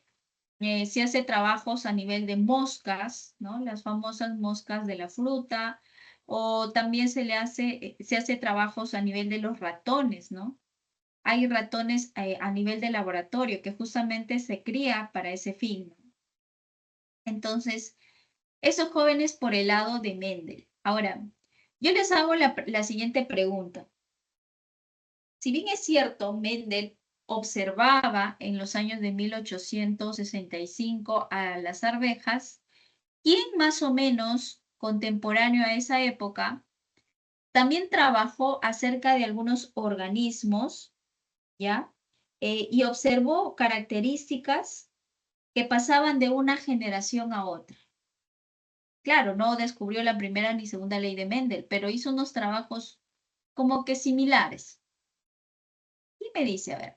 se hace trabajos a nivel de moscas, ¿no? Las famosas moscas de la fruta, o también se hace trabajos a nivel de los ratones, ¿no? Hay ratones a nivel de laboratorio que justamente se cría para ese fin, ¿no? Entonces, esos jóvenes por el lado de Mendel. Ahora, yo les hago la siguiente pregunta. Si bien es cierto, Mendel observaba en los años de 1865 a las arvejas, ¿quién más o menos contemporáneo a esa época también trabajó acerca de algunos organismos, ¿ya? Y observó características que pasaban de una generación a otra? Claro, no descubrió la primera ni segunda ley de Mendel, pero hizo unos trabajos como que similares. Y me dice, a ver,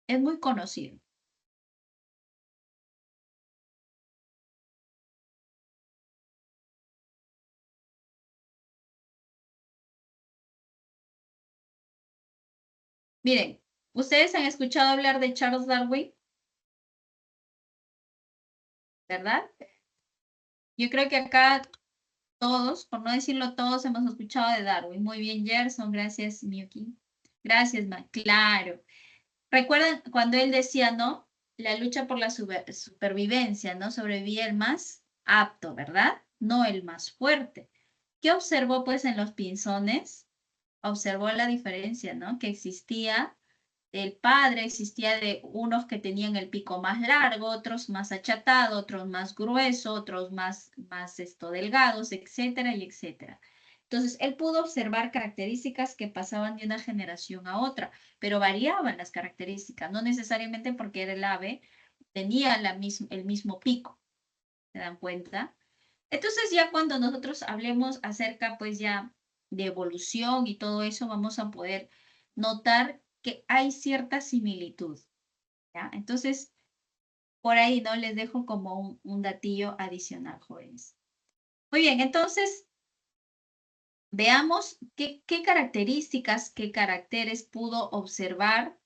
es muy conocido. Miren, ¿ustedes han escuchado hablar de Charles Darwin? ¿Verdad? Yo creo que acá todos, por no decirlo todos, hemos escuchado de Darwin. Muy bien, Gerson, gracias, Miyuki. Gracias, Ma. Claro. Recuerdan cuando él decía, ¿no? La lucha por la supervivencia, ¿no? Sobrevivía el más apto, ¿verdad? No el más fuerte. ¿Qué observó, pues, en los pinzones? Observó la diferencia, ¿no? Que existía del padre, existía de unos que tenían el pico más largo, otros más achatado, otros más grueso, otros más delgados, etcétera, y etcétera. Entonces, él pudo observar características que pasaban de una generación a otra, pero variaban las características, no necesariamente porque era el ave, tenía el mismo pico, ¿se dan cuenta? Entonces, ya cuando nosotros hablemos acerca, pues ya de evolución y todo eso, vamos a poder notar que hay cierta similitud, ¿ya? Entonces, por ahí, ¿no? Les dejo como un datillo adicional, jóvenes. Muy bien, entonces, veamos qué características, qué caracteres pudo observar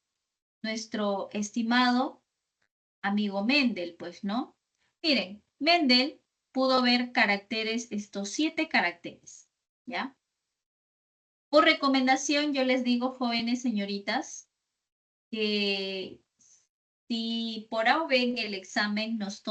nuestro estimado amigo Mendel, pues, ¿no? Miren, Mendel pudo ver caracteres, estos 7 caracteres, ¿ya? Por recomendación, yo les digo, jóvenes señoritas, que si por A o B en el examen nos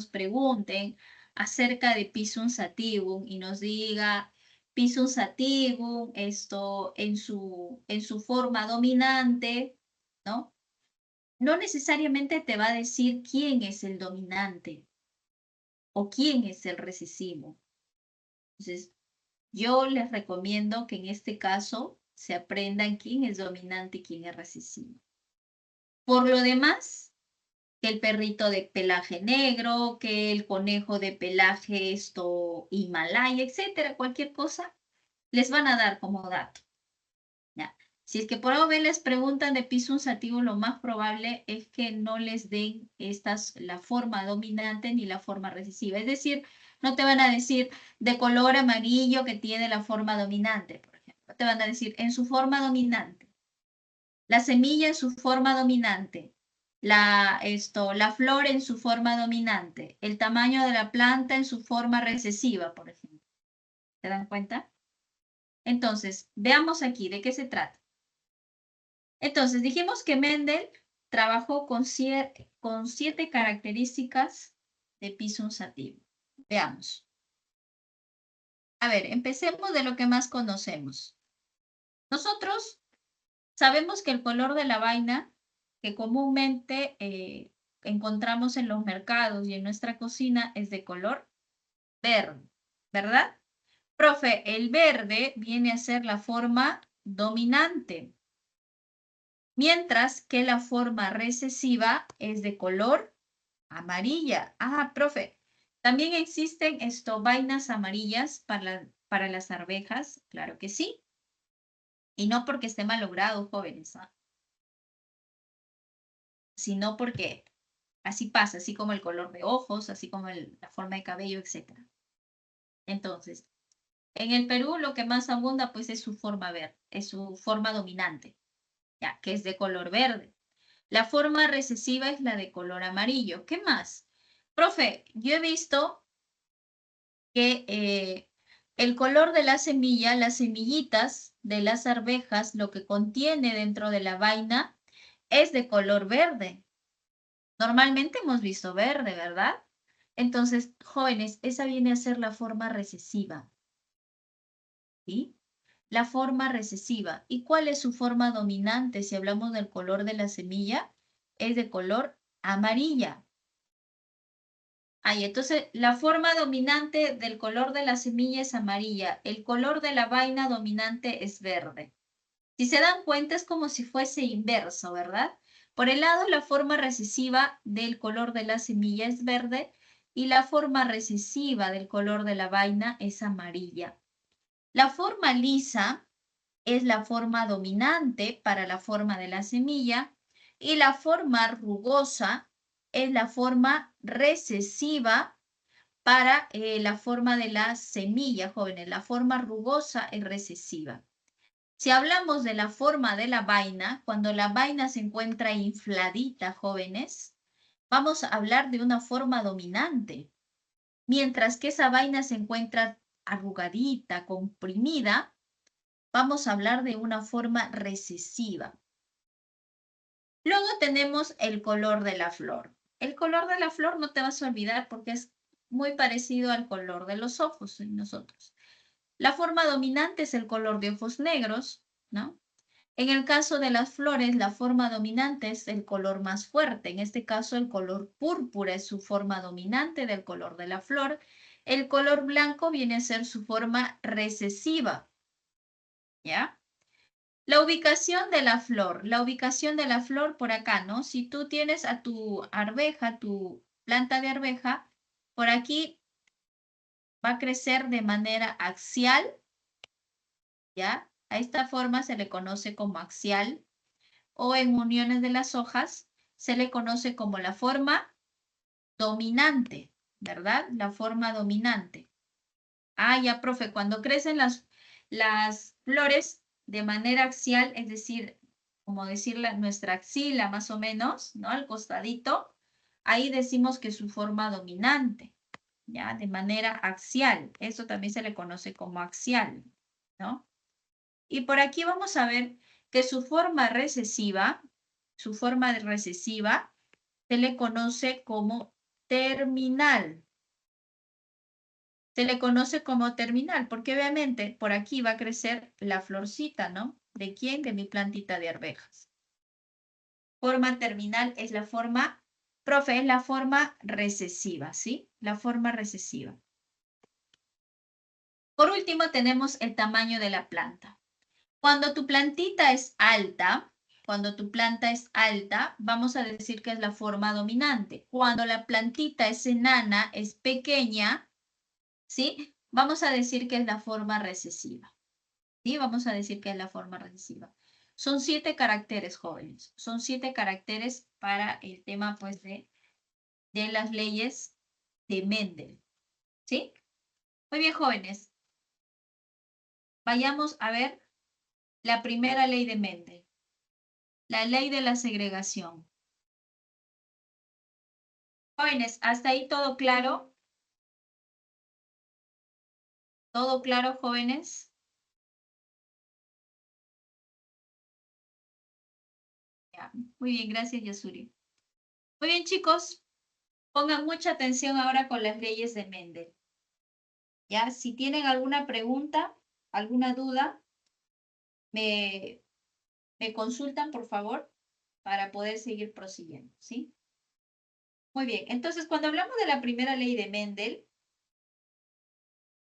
pregunten acerca de Pisum sativum y nos diga Pisum sativum, esto en su forma dominante, ¿no? No necesariamente te va a decir quién es el dominante o quién es el recesivo. Entonces, yo les recomiendo que en este caso se aprendan quién es dominante y quién es recesivo. Por lo demás, que el perrito de pelaje negro, que el conejo de pelaje Himalaya, etcétera, cualquier cosa, les van a dar como dato. ¿Ya? Si es que por ahora les preguntan de Pisum sativum, lo más probable es que no les den la forma dominante ni la forma recesiva. Es decir, no te van a decir de color amarillo que tiene la forma dominante, por ejemplo. Te van a decir en su forma dominante. La semilla en su forma dominante. La flor en su forma dominante. El tamaño de la planta en su forma recesiva, por ejemplo. ¿Se dan cuenta? Entonces, veamos aquí de qué se trata. Entonces, dijimos que Mendel trabajó con 7 características de Pisum sativum. Veamos. A ver, empecemos de lo que más conocemos. Nosotros sabemos que el color de la vaina que comúnmente encontramos en los mercados y en nuestra cocina es de color verde, ¿verdad? Profe, el verde viene a ser la forma dominante, mientras que la forma recesiva es de color amarilla. Ah, profe, también existen vainas amarillas para las arvejas, claro que sí. Y no porque esté malogrado, jóvenes, ¿ah? Sino porque así pasa, así como el color de ojos, así como la forma de cabello, etc. Entonces, en el Perú lo que más abunda pues es su forma verde, es su forma dominante, ya, que es de color verde. La forma recesiva es la de color amarillo. ¿Qué más? Profe, yo he visto que el color de la semilla, las semillitas de las arvejas, lo que contiene dentro de la vaina, es de color verde. Normalmente hemos visto verde, ¿verdad? Entonces, jóvenes, esa viene a ser la forma recesiva, ¿sí? La forma recesiva. ¿Y cuál es su forma dominante si hablamos del color de la semilla? Es de color amarilla. Ahí, entonces, la forma dominante del color de la semilla es amarilla. El color de la vaina dominante es verde. Si se dan cuenta, es como si fuese inverso, ¿verdad? Por el lado, la forma recesiva del color de la semilla es verde y la forma recesiva del color de la vaina es amarilla. La forma lisa es la forma dominante para la forma de la semilla y la forma rugosa es la forma recesiva para la forma de la semilla, jóvenes. La forma rugosa es recesiva. Si hablamos de la forma de la vaina, cuando la vaina se encuentra infladita, jóvenes, vamos a hablar de una forma dominante. Mientras que esa vaina se encuentra arrugadita, comprimida, vamos a hablar de una forma recesiva. Luego tenemos el color de la flor. El color de la flor no te vas a olvidar porque es muy parecido al color de los ojos en nosotros. La forma dominante es el color de ojos negros, ¿no? En el caso de las flores, la forma dominante es el color más fuerte. En este caso, el color púrpura es su forma dominante del color de la flor. El color blanco viene a ser su forma recesiva, ¿ya? La ubicación de la flor. La ubicación de la flor por acá, ¿no? Si tú tienes a tu arveja, tu planta de arveja, por aquí va a crecer de manera axial, ¿ya? A esta forma se le conoce como axial, o en uniones de las hojas se le conoce como la forma dominante, ¿verdad? La forma dominante. Ah, ya, profe, cuando crecen las flores de manera axial, es decir, como decir nuestra axila más o menos, ¿no? Al costadito, ahí decimos que es su forma dominante, ¿ya? De manera axial. Eso también se le conoce como axial, ¿no? Y por aquí vamos a ver que su forma recesiva se le conoce como terminal. Se le conoce como terminal porque obviamente por aquí va a crecer la florcita, ¿no? ¿De quién? De mi plantita de arvejas. Forma terminal es la forma, profe, es la forma recesiva, ¿sí? La forma recesiva. Por último tenemos el tamaño de la planta. Cuando tu plantita es alta, vamos a decir que es la forma dominante. Cuando la plantita es enana, es pequeña, ¿sí? Vamos a decir que es la forma recesiva. ¿Sí? Vamos a decir que es la forma recesiva. Son 7 caracteres, jóvenes. Son 7 caracteres para el tema, pues, de las leyes de Mendel. ¿Sí? Muy bien, jóvenes. Vayamos a ver la primera ley de Mendel. La ley de la segregación. Jóvenes, ¿hasta ahí todo claro? ¿Todo claro, jóvenes? Ya. Muy bien, gracias, Yasuri. Muy bien, chicos, pongan mucha atención ahora con las leyes de Mendel. Ya, si tienen alguna pregunta, alguna duda, me consultan, por favor, para poder seguir prosiguiendo, ¿sí? Muy bien, entonces cuando hablamos de la primera ley de Mendel,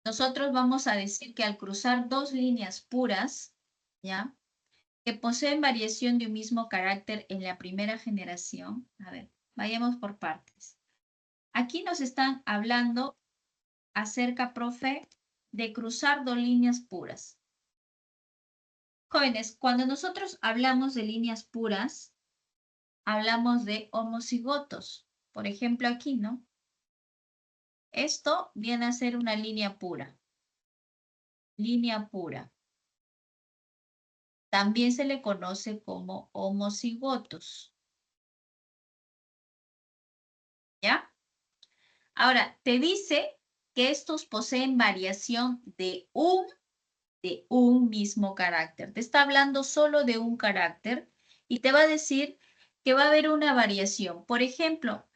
nosotros vamos a decir que al cruzar dos líneas puras, ¿ya? Que poseen variación de un mismo carácter en la primera generación. A ver, vayamos por partes. Aquí nos están hablando acerca, profe, de cruzar dos líneas puras. Jóvenes, cuando nosotros hablamos de líneas puras, hablamos de homocigotos. Por ejemplo, aquí, ¿no? Esto viene a ser una línea pura. Línea pura. También se le conoce como homocigotos. ¿Ya? Ahora, te dice que estos poseen variación de un mismo carácter. Te está hablando solo de un carácter y te va a decir que va a haber una variación. Por ejemplo,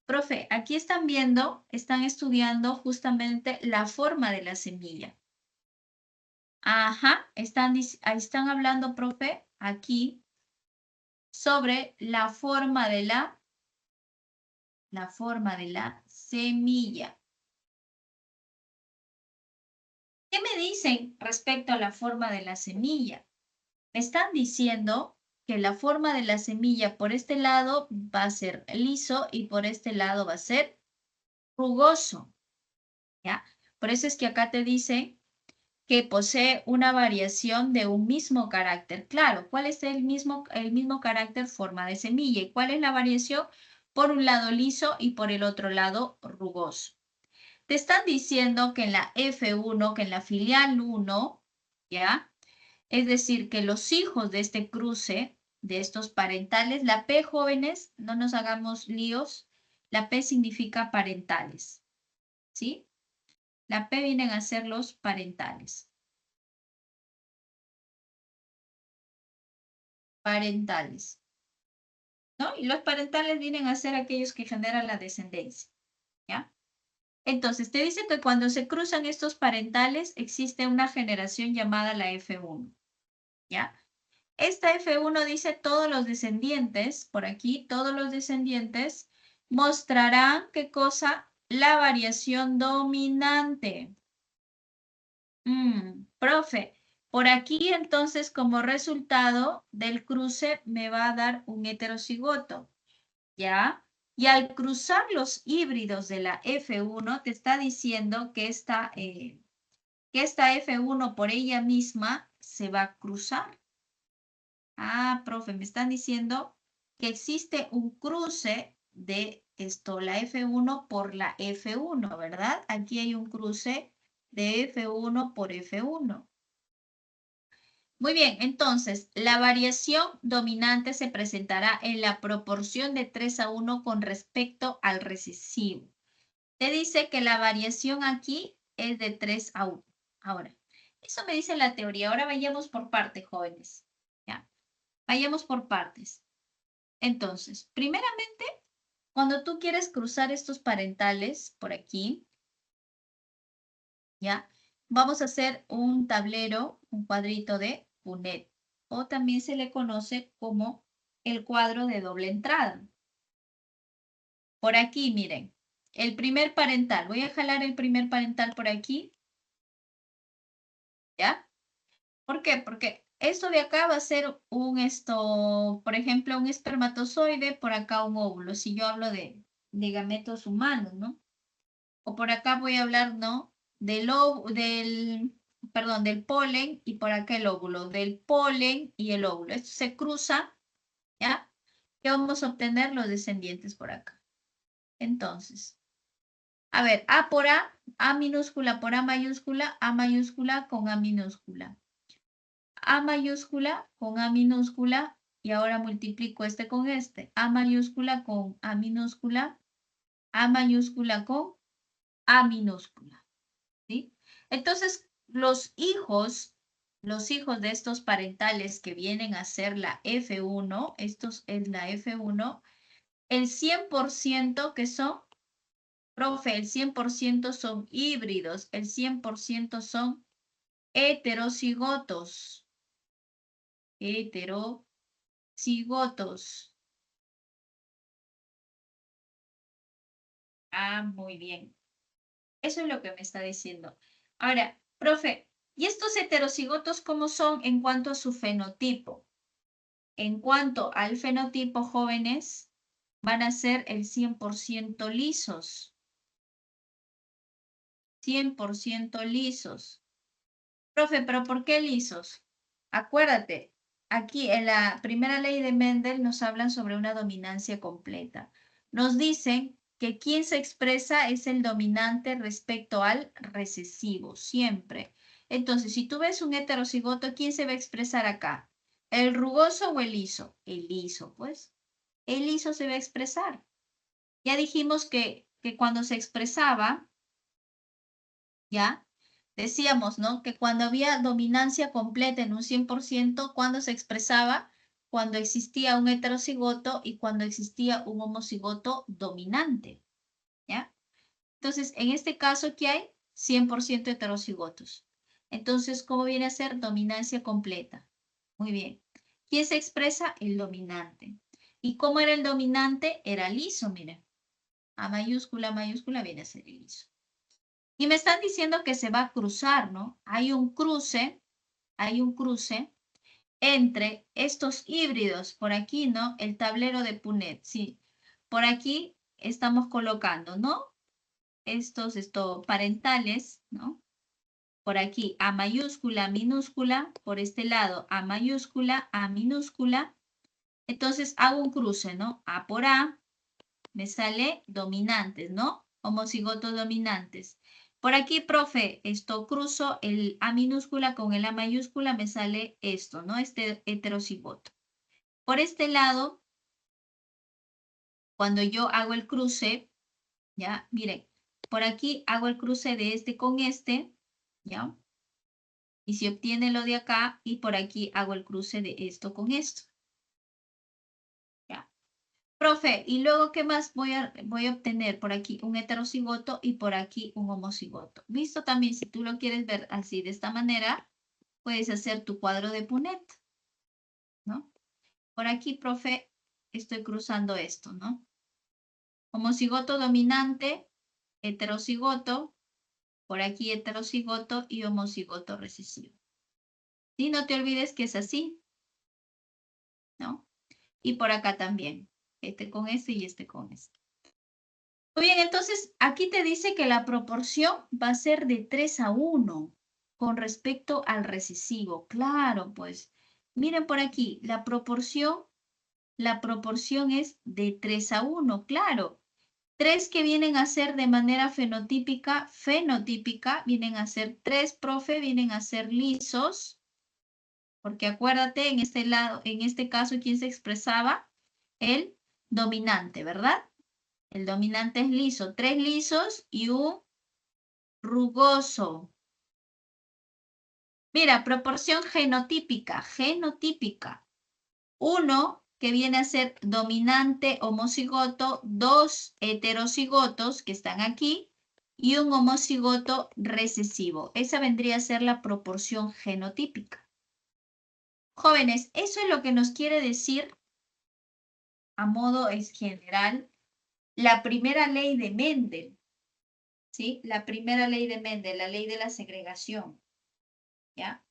profe, aquí están viendo, están estudiando justamente la forma de la semilla. Ajá, están hablando, profe, aquí sobre la forma de la semilla. ¿Qué me dicen respecto a la forma de la semilla? Me están diciendo que la forma de la semilla por este lado va a ser liso y por este lado va a ser rugoso, ¿ya? Por eso es que acá te dice que posee una variación de un mismo carácter. Claro, ¿cuál es el mismo carácter forma de semilla? ¿Y cuál es la variación? Por un lado liso y por el otro lado rugoso. Te están diciendo que en la F1, que en la filial 1, ¿ya? Es decir, que los hijos de este cruce, de estos parentales, la P, jóvenes, no nos hagamos líos, la P significa parentales, ¿sí? La P vienen a ser los parentales. Parentales, ¿no? Y los parentales vienen a ser aquellos que generan la descendencia, ¿ya? Entonces, te dice que cuando se cruzan estos parentales, existe una generación llamada la F1, ¿ya? Esta F1 dice todos los descendientes, por aquí, todos los descendientes mostrarán, ¿qué cosa? La variación dominante. Profe, por aquí entonces como resultado del cruce me va a dar un heterocigoto, ¿ya? Y al cruzar los híbridos de la F1 te está diciendo que esta F1 por ella misma se va a cruzar. Ah, profe, me están diciendo que existe un cruce de esto, la F1 por la F1, ¿verdad? Aquí hay un cruce de F1 por F1. Muy bien, entonces, la variación dominante se presentará en la proporción de 3:1 con respecto al recesivo. Te dice que la variación aquí es de 3:1. Ahora, eso me dice la teoría. Ahora vayamos por partes, jóvenes. ¿Ya? Vayamos por partes. Entonces, primeramente, cuando tú quieres cruzar estos parentales por aquí, ¿ya? Vamos a hacer un tablero, un cuadrito de Punnett, o también se le conoce como el cuadro de doble entrada. Por aquí, miren, el primer parental. Voy a jalar el primer parental por aquí, ¿ya? ¿Por qué? Porque esto de acá va a ser por ejemplo, un espermatozoide, por acá un óvulo, si yo hablo de gametos humanos, ¿no? O por acá voy a hablar, ¿no? Del polen y por acá el óvulo, del polen y el óvulo. Esto se cruza, ¿ya? ¿Qué vamos a obtener? Los descendientes por acá. Entonces, a ver, A minúscula por A mayúscula con A minúscula. A mayúscula con A minúscula y ahora multiplico este con este. A mayúscula con A minúscula, A mayúscula con A minúscula. ¿Sí? Entonces, los hijos de estos parentales que vienen a ser la F1, estos es la F1, el 100% que son, profe, el 100% son híbridos, el 100% son heterocigotos. Heterocigotos. Ah, muy bien. Eso es lo que me está diciendo. Ahora, profe, ¿y estos heterocigotos cómo son en cuanto a su fenotipo? En cuanto al fenotipo, jóvenes, van a ser el 100% lisos. 100% lisos. Profe, ¿pero por qué lisos? Acuérdate, aquí en la primera ley de Mendel nos hablan sobre una dominancia completa. Nos dicen que quien se expresa es el dominante respecto al recesivo, siempre. Entonces, si tú ves un heterocigoto, ¿quién se va a expresar acá? ¿El rugoso o el liso? El liso, pues. El liso se va a expresar. Ya dijimos que cuando se expresaba, ¿ya? Decíamos, ¿no? Que cuando había dominancia completa en un 100%, ¿cuándo se expresaba? Cuando existía un heterocigoto y cuando existía un homocigoto dominante, ¿ya? Entonces, en este caso, ¿qué hay? 100% heterocigotos. Entonces, ¿cómo viene a ser? Dominancia completa. Muy bien. ¿Quién se expresa? El dominante. ¿Y cómo era el dominante? Era liso, miren. A mayúscula viene a ser liso. Y me están diciendo que se va a cruzar, ¿no? Hay un cruce entre estos híbridos. Por aquí, ¿no? El tablero de Punnett, sí. Por aquí estamos colocando, ¿no? Estos parentales, ¿no? Por aquí, A mayúscula, minúscula. Por este lado, A mayúscula, A minúscula. Entonces hago un cruce, ¿no? A por A, me sale dominantes, ¿no? Homocigotos dominantes. Por aquí, profe, esto cruzo el A minúscula con el A mayúscula, me sale esto, ¿no? Este heterocigoto. Por este lado, cuando yo hago el cruce, ¿ya? Miren, por aquí hago el cruce de este con este, ¿ya? Y se obtiene lo de acá, y por aquí hago el cruce de esto con esto. ¿Ya? Profe, ¿y luego qué más voy a obtener? Por aquí un heterocigoto y por aquí un homocigoto. Visto también, si tú lo quieres ver así, de esta manera, puedes hacer tu cuadro de Punnett, ¿no? Por aquí, profe, estoy cruzando esto, ¿no? Homocigoto dominante, heterocigoto, por aquí heterocigoto y homocigoto recesivo. Y no te olvides que es así, ¿no? Y por acá también, este con este y este con este. Muy bien, entonces aquí te dice que la proporción va a ser de 3:1 con respecto al recesivo. Claro, pues, miren por aquí, la proporción es de 3:1, claro. 3 que vienen a ser de manera fenotípica, vienen a ser 3, profe, vienen a ser lisos, porque acuérdate, en este lado, en este caso, ¿quién se expresaba? El dominante, ¿verdad? El dominante es liso, 3 lisos y un rugoso. Mira, proporción genotípica, 1 que viene a ser dominante homocigoto, 2 heterocigotos que están aquí y un homocigoto recesivo. Esa vendría a ser la proporción genotípica. Jóvenes, eso es lo que nos quiere decir a modo general la primera ley de Mendel, ¿sí? La primera ley de Mendel, la ley de la segregación, ¿ya?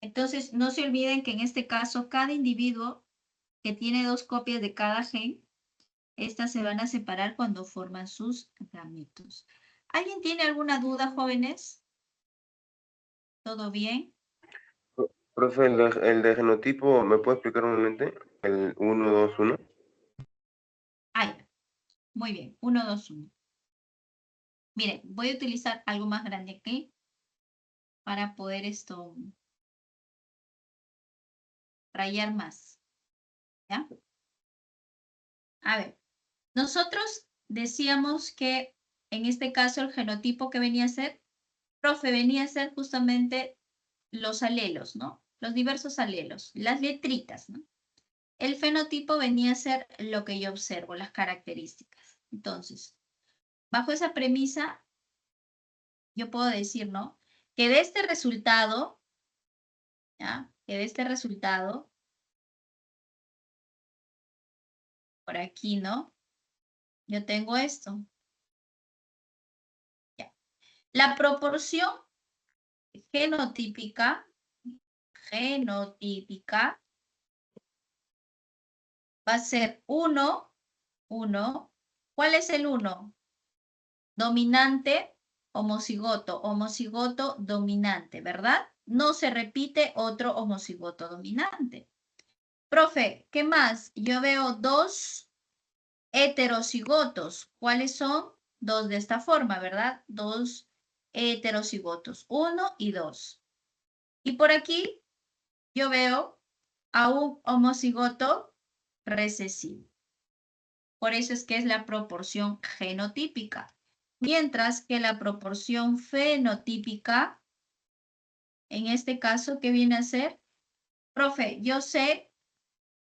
Entonces, no se olviden que en este caso, cada individuo que tiene 2 copias de cada gen, estas se van a separar cuando forman sus gametos. ¿Alguien tiene alguna duda, jóvenes? ¿Todo bien? Profe, el de genotipo, ¿me puede explicar nuevamente? El 1, 2, 1. Ah, muy bien. 1, 2, 1. Miren, voy a utilizar algo más grande aquí para poder rayar más. ¿Ya? A ver, nosotros decíamos que en este caso el genotipo que venía a ser, profe, venía a ser justamente los alelos, ¿no? Los diversos alelos, las letritas, ¿no? El fenotipo venía a ser lo que yo observo, las características. Entonces, bajo esa premisa, yo puedo decir, ¿no? Que de este resultado, ¿ya? Que de este resultado, por aquí, ¿no? Yo tengo esto. ¿Ya? La proporción genotípica va a ser 1, 1. ¿Cuál es el 1? Dominante, homocigoto dominante, ¿verdad? No se repite otro homocigoto dominante. Profe, ¿qué más? Yo veo 2 heterocigotos. ¿Cuáles son? 2 de esta forma, ¿verdad? 2 heterocigotos, 1 y 2. Y por aquí yo veo a un homocigoto recesivo. Por eso es que es la proporción genotípica. Mientras que la proporción fenotípica, en este caso, ¿qué viene a ser? Profe, yo sé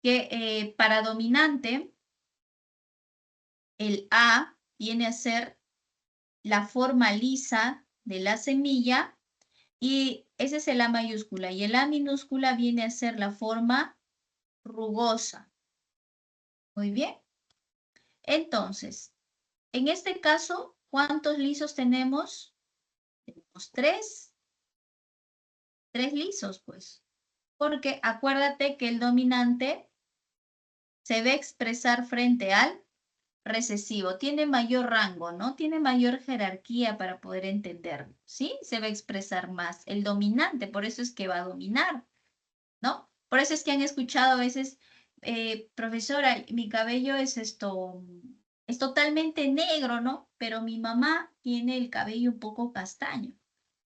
que para dominante, el A viene a ser la forma lisa de la semilla y ese es el A mayúscula. Y el A minúscula viene a ser la forma rugosa. Muy bien. Entonces, en este caso, ¿cuántos lisos tenemos? Tenemos 3 lisos, pues. Porque acuérdate que el dominante se va a expresar frente al recesivo. Tiene mayor rango, ¿no? Tiene mayor jerarquía para poder entenderlo, ¿sí? Se va a expresar más. El dominante, por eso es que va a dominar, ¿no? Por eso es que han escuchado a veces, profesora, mi cabello es totalmente negro, ¿no? Pero mi mamá tiene el cabello un poco castaño.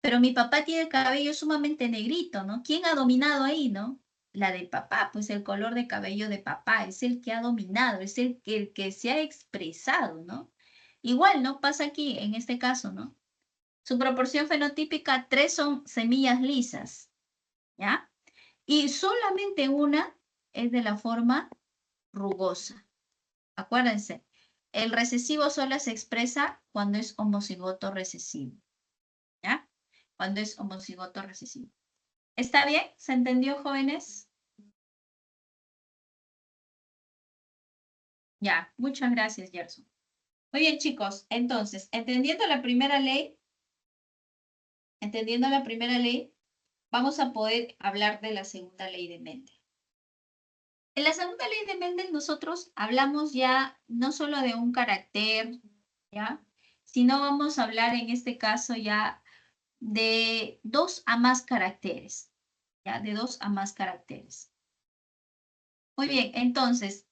Pero mi papá tiene el cabello sumamente negrito, ¿no? ¿Quién ha dominado ahí, no? La del papá, pues el color de cabello de papá es el que ha dominado, es el que se ha expresado, ¿no? Igual, ¿no? Pasa aquí, en este caso, ¿no? Su proporción fenotípica, 3 son semillas lisas, ¿ya? Y solamente una es de la forma rugosa. Acuérdense, el recesivo solo se expresa cuando es homocigoto recesivo, ¿ya? Cuando es homocigoto recesivo. ¿Está bien? ¿Se entendió, jóvenes? Ya, muchas gracias, Gerson. Muy bien, chicos. Entonces, entendiendo la primera ley, vamos a poder hablar de la segunda ley de Mendel. En la segunda ley de Mendel nosotros hablamos ya no solo de un carácter, ¿ya? Sino vamos a hablar en este caso ya de 2 a más caracteres, ¿ya? De 2 a más caracteres. Muy bien, entonces,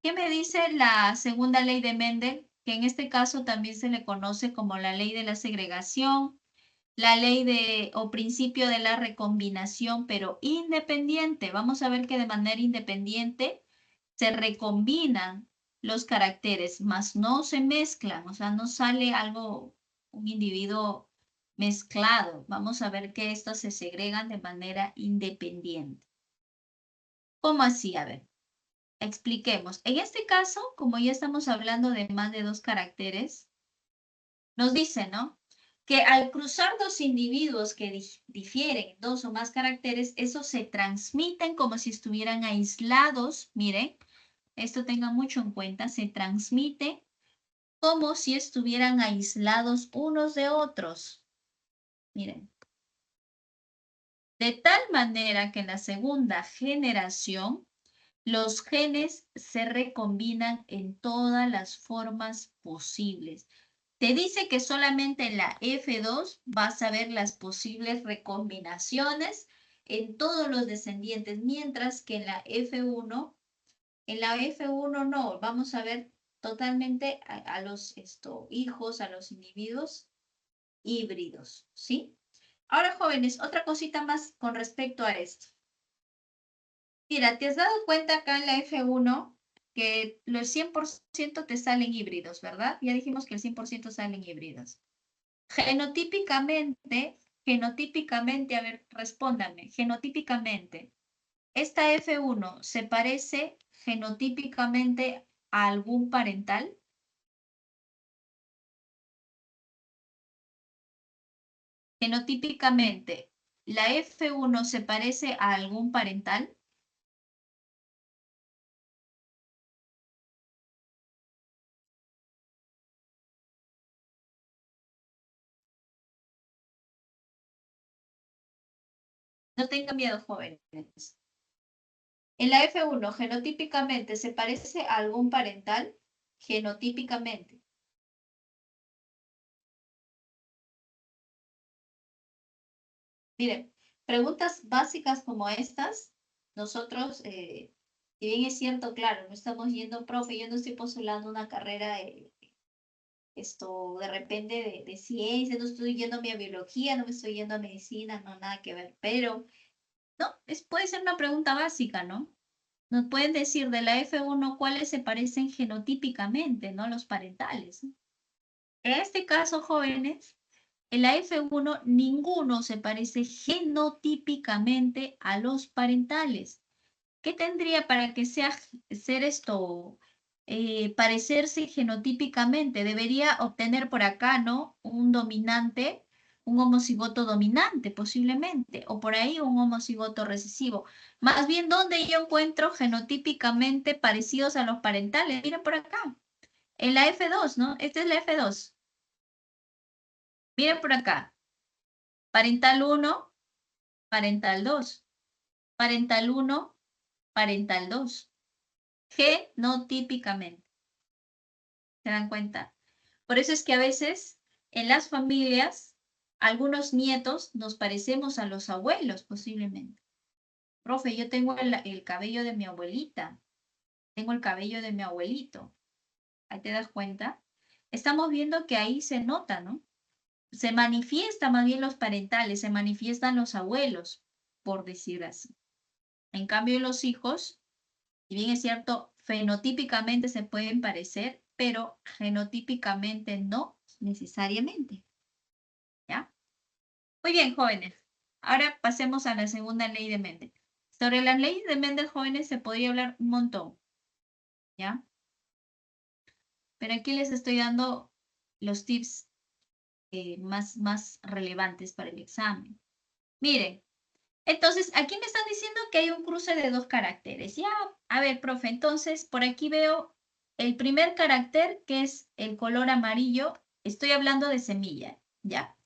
¿qué me dice la segunda ley de Mendel? Que en este caso también se le conoce como la ley de la segregación, la ley de o principio de la recombinación, pero independiente. Vamos a ver que de manera independiente se recombinan los caracteres, más no se mezclan, o sea, no sale algo, un individuo mezclado. Vamos a ver que estos se segregan de manera independiente. ¿Cómo así? A ver, expliquemos. En este caso, como ya estamos hablando de más de 2 caracteres, nos dice, ¿no? Que al cruzar 2 individuos que difieren 2 o más caracteres, esos se transmiten como si estuvieran aislados. Miren, esto tengan mucho en cuenta, se transmite como si estuvieran aislados unos de otros. Miren. De tal manera que en la segunda generación, los genes se recombinan en todas las formas posibles. Te dice que solamente en la F2 vas a ver las posibles recombinaciones en todos los descendientes, mientras que en la F1 no, vamos a ver totalmente a los hijos, a los individuos híbridos, ¿sí? Ahora, jóvenes, otra cosita más con respecto a esto. Mira, ¿te has dado cuenta acá en la F1 que los 100% te salen híbridos, ¿verdad? Ya dijimos que el 100% salen híbridos. Genotípicamente, a ver, respóndanme, genotípicamente, ¿esta F1 se parece genotípicamente a algún parental? Genotípicamente, ¿la F1 se parece a algún parental? No tengan miedo, jóvenes. En la F1, genotípicamente, ¿se parece a algún parental? Genotípicamente. Miren, preguntas básicas como estas, nosotros, si bien es cierto, claro, no estamos yendo, profe, yo no estoy postulando una carrera, de repente de ciencia, no estoy yendo a mi biología, no me estoy yendo a medicina, no, nada que ver, pero, no, puede ser una pregunta básica, ¿no? Nos pueden decir de la F1 cuáles se parecen genotípicamente, ¿no? Los parentales, ¿no? En este caso, jóvenes, en la F1 ninguno se parece genotípicamente a los parentales. ¿Qué tendría para que ser parecerse genotípicamente? Debería obtener por acá, ¿no? Un dominante, un homocigoto dominante posiblemente, o por ahí un homocigoto recesivo. Más bien, ¿dónde yo encuentro genotípicamente parecidos a los parentales? Miren por acá, en la F2, ¿no? Esta es la F2. Miren por acá, parental 1, parental 2, parental 1, parental 2. Genotípicamente. ¿Se dan cuenta? Por eso es que a veces en las familias, algunos nietos nos parecemos a los abuelos posiblemente. Profe, yo tengo el cabello de mi abuelita, tengo el cabello de mi abuelito. Ahí te das cuenta. Estamos viendo que ahí se nota, ¿no? se manifiestan más bien los parentales, se manifiestan los abuelos, por decir así. En cambio, los hijos, si bien es cierto, fenotípicamente se pueden parecer, pero genotípicamente no necesariamente. ¿Ya? Muy bien, jóvenes. Ahora pasemos a la segunda ley de Mendel. Sobre las leyes de Mendel, jóvenes, se podría hablar un montón. ¿Ya? Pero aquí les estoy dando los tips más relevantes para el examen. Miren, entonces aquí me están diciendo que hay un cruce de dos caracteres. Ya, a ver, profe, entonces por aquí veo el primer carácter que es el color amarillo. Estoy hablando de semilla, ¿ya?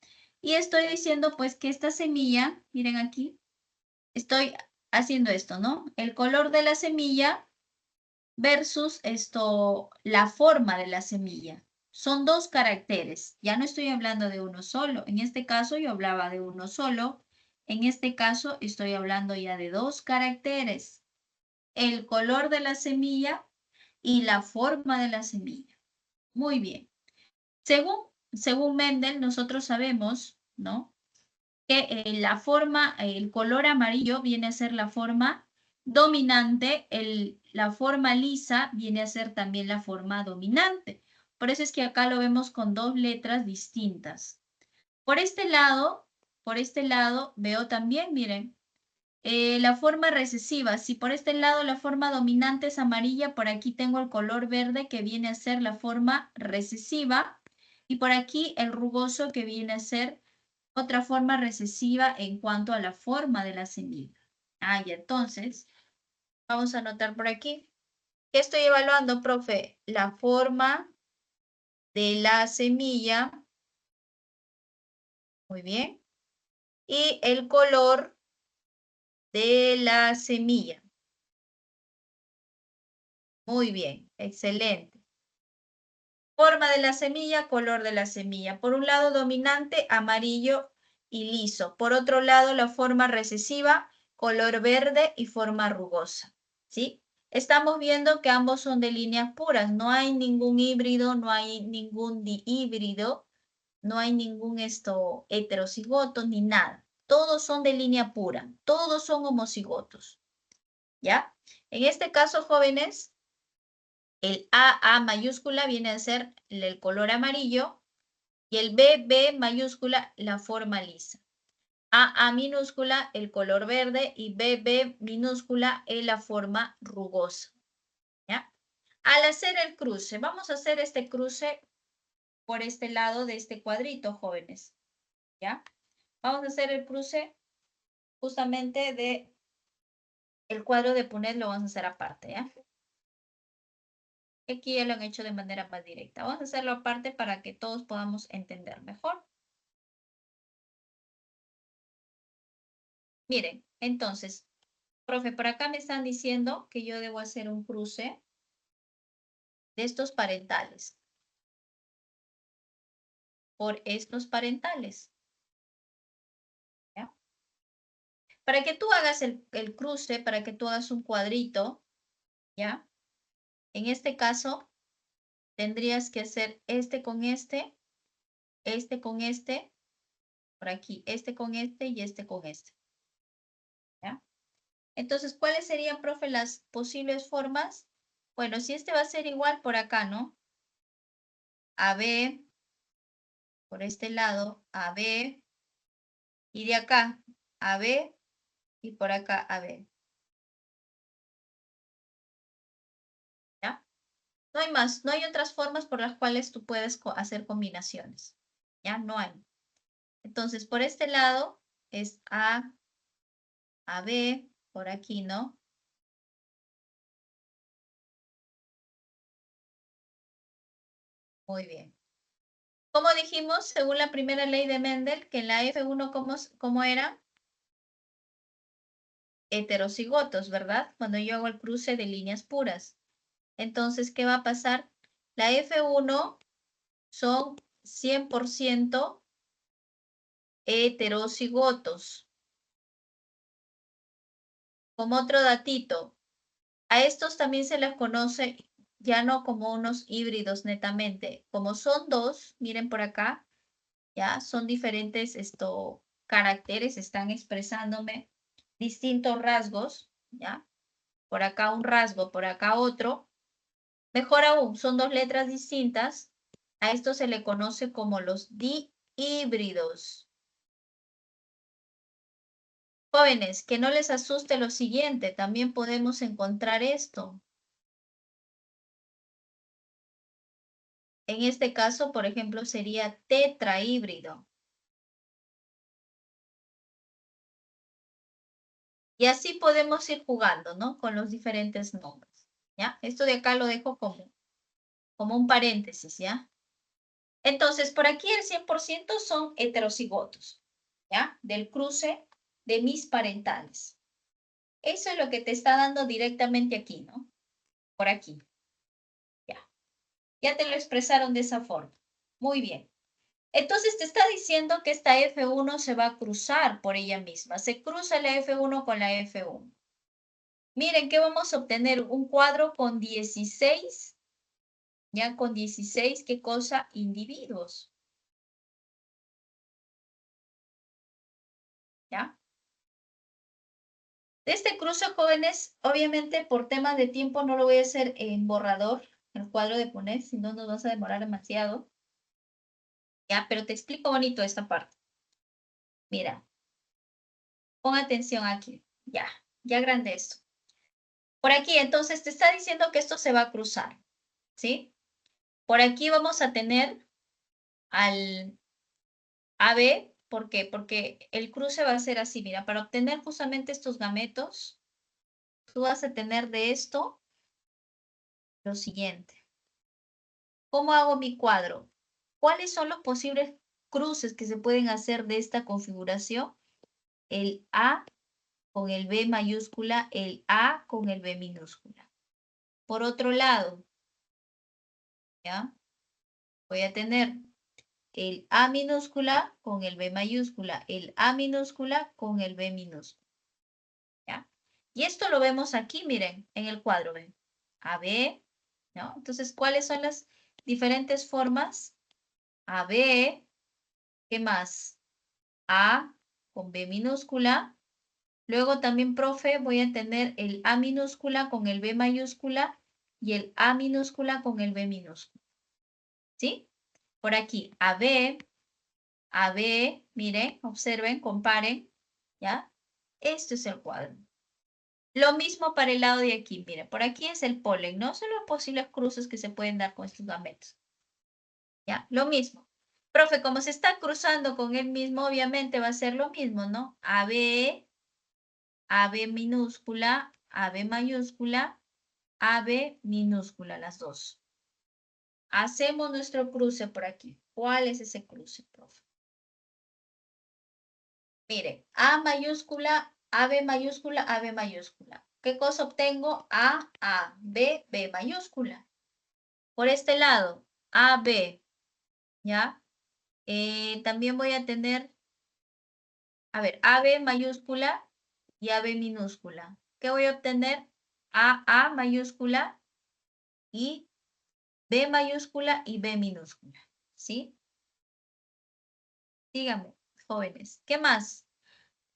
Y estoy diciendo pues que esta semilla, miren aquí, estoy haciendo esto, ¿no? El color de la semilla versus la forma de la semilla. Son dos caracteres. Ya no estoy hablando de uno solo. En este caso yo hablaba de uno solo. En este caso estoy hablando ya de dos caracteres. El color de la semilla y la forma de la semilla. Muy bien. Según Mendel, nosotros sabemos, ¿no? Que el color amarillo viene a ser la forma dominante, la forma lisa viene a ser también la forma dominante. Por eso es que acá lo vemos con dos letras distintas. Por este lado veo también, miren, la forma recesiva. Si por este lado la forma dominante es amarilla, por aquí tengo el color verde que viene a ser la forma recesiva y por aquí el rugoso que viene a ser otra forma recesiva en cuanto a la forma de la semilla. Y entonces, vamos a anotar por aquí. ¿Qué estoy evaluando, profe? La forma de la semilla. Muy bien. Y el color de la semilla. Muy bien, excelente. Forma de la semilla, color de la semilla. Por un lado, dominante, amarillo y liso. Por otro lado, la forma recesiva, color verde y forma rugosa. ¿Sí? Estamos viendo que ambos son de líneas puras. No hay ningún híbrido, no hay ningún dihíbrido, no hay ningún heterocigoto ni nada. Todos son de línea pura. Todos son homocigotos. ¿Ya? En este caso, jóvenes, el AA mayúscula viene a ser el color amarillo y el BB mayúscula la forma lisa. AA minúscula el color verde y BB minúscula la forma rugosa. ¿Ya? Al hacer el cruce, vamos a hacer este cruce por este lado de este cuadrito, jóvenes. ¿Ya? Vamos a hacer el cruce justamente de el cuadro de Punnett, lo vamos a hacer aparte, ¿ya? Aquí ya lo han hecho de manera más directa. Vamos a hacerlo aparte para que todos podamos entender mejor. Miren, entonces, profe, por acá me están diciendo que yo debo hacer un cruce de estos parentales por estos parentales. ¿Ya? Para que tú hagas el cruce, para que tú hagas un cuadrito, ¿ya? En este caso, tendrías que hacer este con este con este, por aquí, este con este y este con este. ¿Ya? Entonces, ¿cuáles serían, profe, las posibles formas? Bueno, si este va a ser igual por acá, ¿no? AB, por este lado, AB, y de acá, AB, y por acá, AB. ¿Ya? No hay más, no hay otras formas por las cuales tú puedes hacer combinaciones. ¿Ya? No hay. Entonces, por este lado es A, AB, por aquí, ¿no? Muy bien. Como dijimos, según la primera ley de Mendel, que en la F1, ¿cómo era? Heterocigotos, ¿verdad? Cuando yo hago el cruce de líneas puras. Entonces, ¿qué va a pasar? La F1 son 100% heterocigotos. Como otro datito, a estos también se les conoce ya no como unos híbridos netamente. Como son dos, miren por acá, ¿ya? Son diferentes caracteres, están expresándome distintos rasgos, ¿ya? Por acá un rasgo, por acá otro. Mejor aún, son dos letras distintas. A esto se le conoce como los dihíbridos. Jóvenes, que no les asuste lo siguiente, también podemos encontrar esto. En este caso, por ejemplo, sería tetrahíbrido. Y así podemos ir jugando, ¿no? Con los diferentes nombres, ¿ya? Esto de acá lo dejo como un paréntesis, ¿ya? Entonces, por aquí el 100% son heterocigotos, ¿ya? Del cruce de mis parentales. Eso es lo que te está dando directamente aquí, ¿no? Por aquí. Ya. Ya te lo expresaron de esa forma. Muy bien. Entonces te está diciendo que esta F1 se va a cruzar por ella misma. Se cruza la F1 con la F1. Miren que vamos a obtener un cuadro con 16, ya con 16, ¿qué cosa? Individuos. ¿Ya? De este cruce, jóvenes, obviamente por temas de tiempo no lo voy a hacer en borrador, el cuadro de poner, si no nos vas a demorar demasiado. ¿Ya? Pero te explico bonito esta parte. Mira, pon atención aquí. Ya grande esto. Por aquí, entonces, te está diciendo que esto se va a cruzar, ¿sí? Por aquí vamos a tener al AB, ¿por qué? Porque el cruce va a ser así, mira, para obtener justamente estos gametos, tú vas a tener de esto lo siguiente. ¿Cómo hago mi cuadro? ¿Cuáles son los posibles cruces que se pueden hacer de esta configuración? El A con el B mayúscula, el A con el B minúscula. Por otro lado, ¿ya? Voy a tener el A minúscula con el B mayúscula, el A minúscula con el B minúscula. ¿Ya? Y esto lo vemos aquí, miren, en el cuadro, ven. AB, ¿no? Entonces, ¿cuáles son las diferentes formas? AB, ¿qué más? A con B minúscula. Luego también, profe, voy a tener el A minúscula con el B mayúscula y el A minúscula con el B minúscula. ¿Sí? Por aquí, AB, miren, observen, comparen, ¿ya? Este es el cuadro. Lo mismo para el lado de aquí, miren, por aquí es el polen, ¿no? Son los posibles cruces que se pueden dar con estos gametos. ¿Ya? Lo mismo. Profe, como se está cruzando con él mismo, obviamente va a ser lo mismo, ¿no? AB, AB minúscula, AB mayúscula, AB minúscula, las dos. Hacemos nuestro cruce por aquí. ¿Cuál es ese cruce, profe? Mire, A mayúscula, AB mayúscula, AB mayúscula. ¿Qué cosa obtengo? A, B, B mayúscula. Por este lado, AB, ¿ya? También voy a tener, a ver, AB mayúscula y AB minúscula. ¿Qué voy a obtener? A mayúscula y B mayúscula y B minúscula, ¿sí? Díganme, jóvenes, ¿qué más?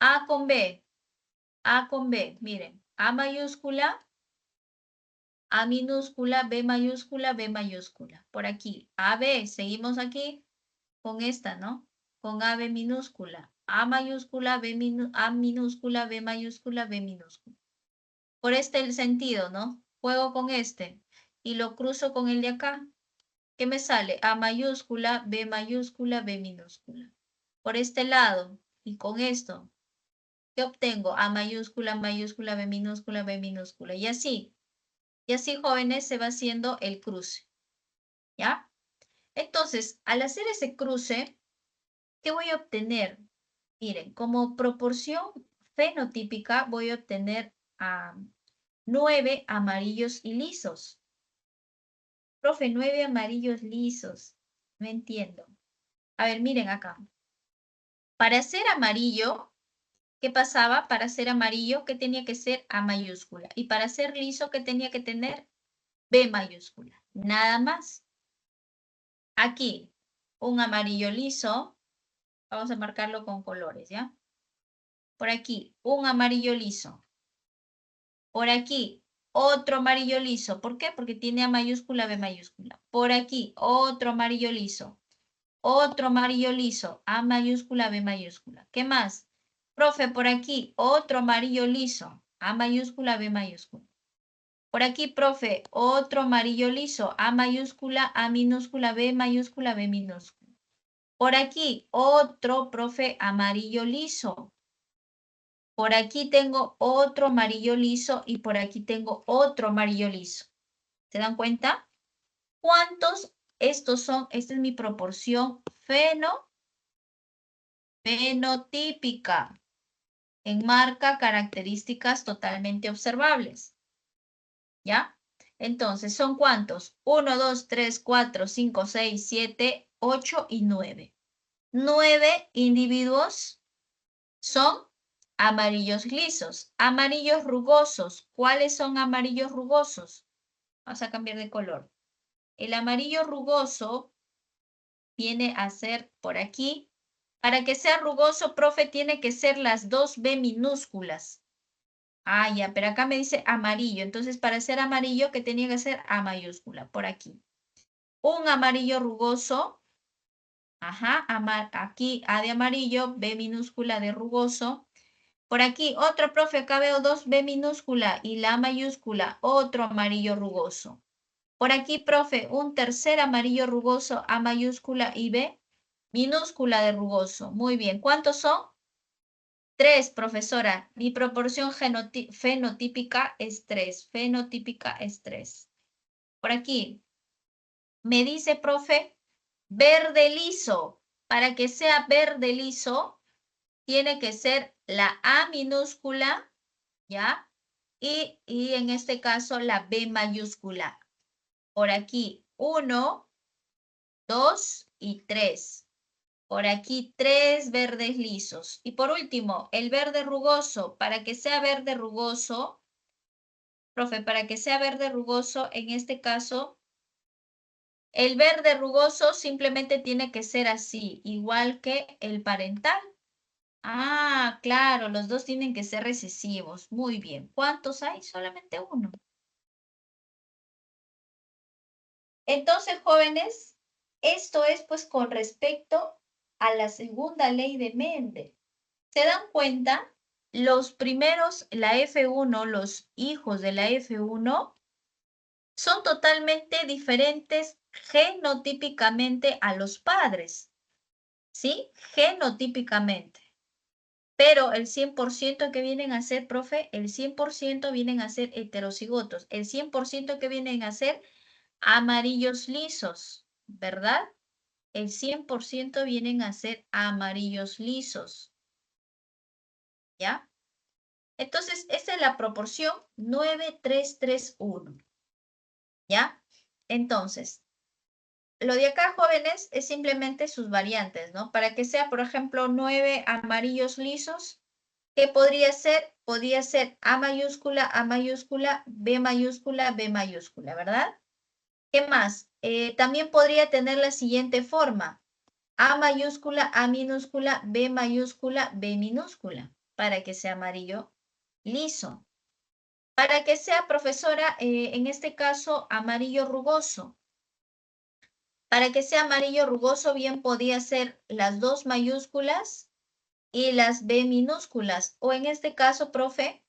A con B, miren, A mayúscula, A minúscula, B mayúscula, B mayúscula. Por aquí, AB, seguimos aquí con esta, ¿no? Con AB minúscula, A mayúscula, A minúscula, B mayúscula, B minúscula. Por este el sentido, ¿no? Juego con este y lo cruzo con el de acá. ¿Qué me sale? A mayúscula, B minúscula. Por este lado y con esto, ¿qué obtengo? A mayúscula, mayúscula, B minúscula, B minúscula. Y así, jóvenes, se va haciendo el cruce. ¿Ya? Entonces, al hacer ese cruce, ¿qué voy a obtener? Miren, como proporción fenotípica voy a obtener 9 amarillos y lisos. Profe, 9 amarillos lisos. No entiendo. A ver, miren acá. Para ser amarillo, ¿qué pasaba? Para ser amarillo, ¿qué tenía que ser? A mayúscula. Y para ser liso, ¿qué tenía que tener? B mayúscula. Nada más. Aquí, un amarillo liso Vamos a marcarlo con colores, ¿ya? Por aquí, un amarillo liso. Por aquí, otro amarillo liso. ¿Por qué? Porque tiene A mayúscula, B mayúscula. Por aquí, otro amarillo liso. Otro amarillo liso. A mayúscula, B mayúscula. ¿Qué más? Profe, por aquí, otro amarillo liso. A mayúscula, B mayúscula. Por aquí, profe, otro amarillo liso. A mayúscula, A minúscula, B mayúscula, B minúscula. Por aquí, otro, profe, amarillo liso. Por aquí tengo otro amarillo liso y por aquí tengo otro amarillo liso. ¿Se dan cuenta? ¿Cuántos? Estos son, esta es mi proporción fenotípica. Enmarca características totalmente observables. ¿Ya? Entonces, ¿son cuántos? 1, 2, 3, 4, 5, 6, 7, 8 y 9. 9 individuos son amarillos lisos, amarillos rugosos. ¿Cuáles son amarillos rugosos? Vamos a cambiar de color. El amarillo rugoso viene a ser por aquí. Para que sea rugoso, profe, tiene que ser las dos B minúsculas. Ah, ya, pero acá me dice amarillo. Entonces, para ser amarillo, ¿qué tenía que ser? A mayúscula, por aquí. Un amarillo rugoso. Ajá, aquí A de amarillo, B minúscula de rugoso. Por aquí, otro, profe, acá veo dos B minúscula y la A mayúscula, otro amarillo rugoso. Por aquí, profe, un tercer amarillo rugoso, A mayúscula y B minúscula de rugoso. Muy bien, ¿cuántos son? 3, profesora. Mi proporción fenotípica es 3. Fenotípica es 3. Por aquí, me dice, profe, verde liso. Para que sea verde liso, tiene que ser la A minúscula, ¿ya? Y en este caso la B mayúscula. Por aquí 1, 2 y 3. Por aquí 3 verdes lisos. Y por último, el verde rugoso. Para que sea verde rugoso, profe, para que sea verde rugoso, en este caso, el verde rugoso simplemente tiene que ser así, igual que el parental. Ah, claro, los dos tienen que ser recesivos. Muy bien. ¿Cuántos hay? Solamente uno. Entonces, jóvenes, esto es pues con respecto a la segunda ley de Mendel. ¿Se dan cuenta? Los primeros, la F1, los hijos de la F1, son totalmente diferentes genotípicamente a los padres, ¿sí? Genotípicamente. Pero el 100% que vienen a ser, profe, el 100% vienen a ser heterocigotos. El 100% que vienen a ser amarillos lisos, ¿verdad? El 100% vienen a ser amarillos lisos, ¿ya? Entonces, esta es la proporción 9331, ¿ya? Entonces, lo de acá, jóvenes, es simplemente sus variantes, ¿no? Para que sea, por ejemplo, 9 amarillos lisos, ¿qué podría ser? Podría ser A mayúscula, B mayúscula, B mayúscula, ¿verdad? ¿Qué más? También podría tener la siguiente forma. A mayúscula, A minúscula, B mayúscula, B minúscula, para que sea amarillo liso. Para que sea, profesora, en este caso, amarillo rugoso. Para que sea amarillo rugoso, bien podía ser las dos mayúsculas y las B minúsculas. O en este caso, profe,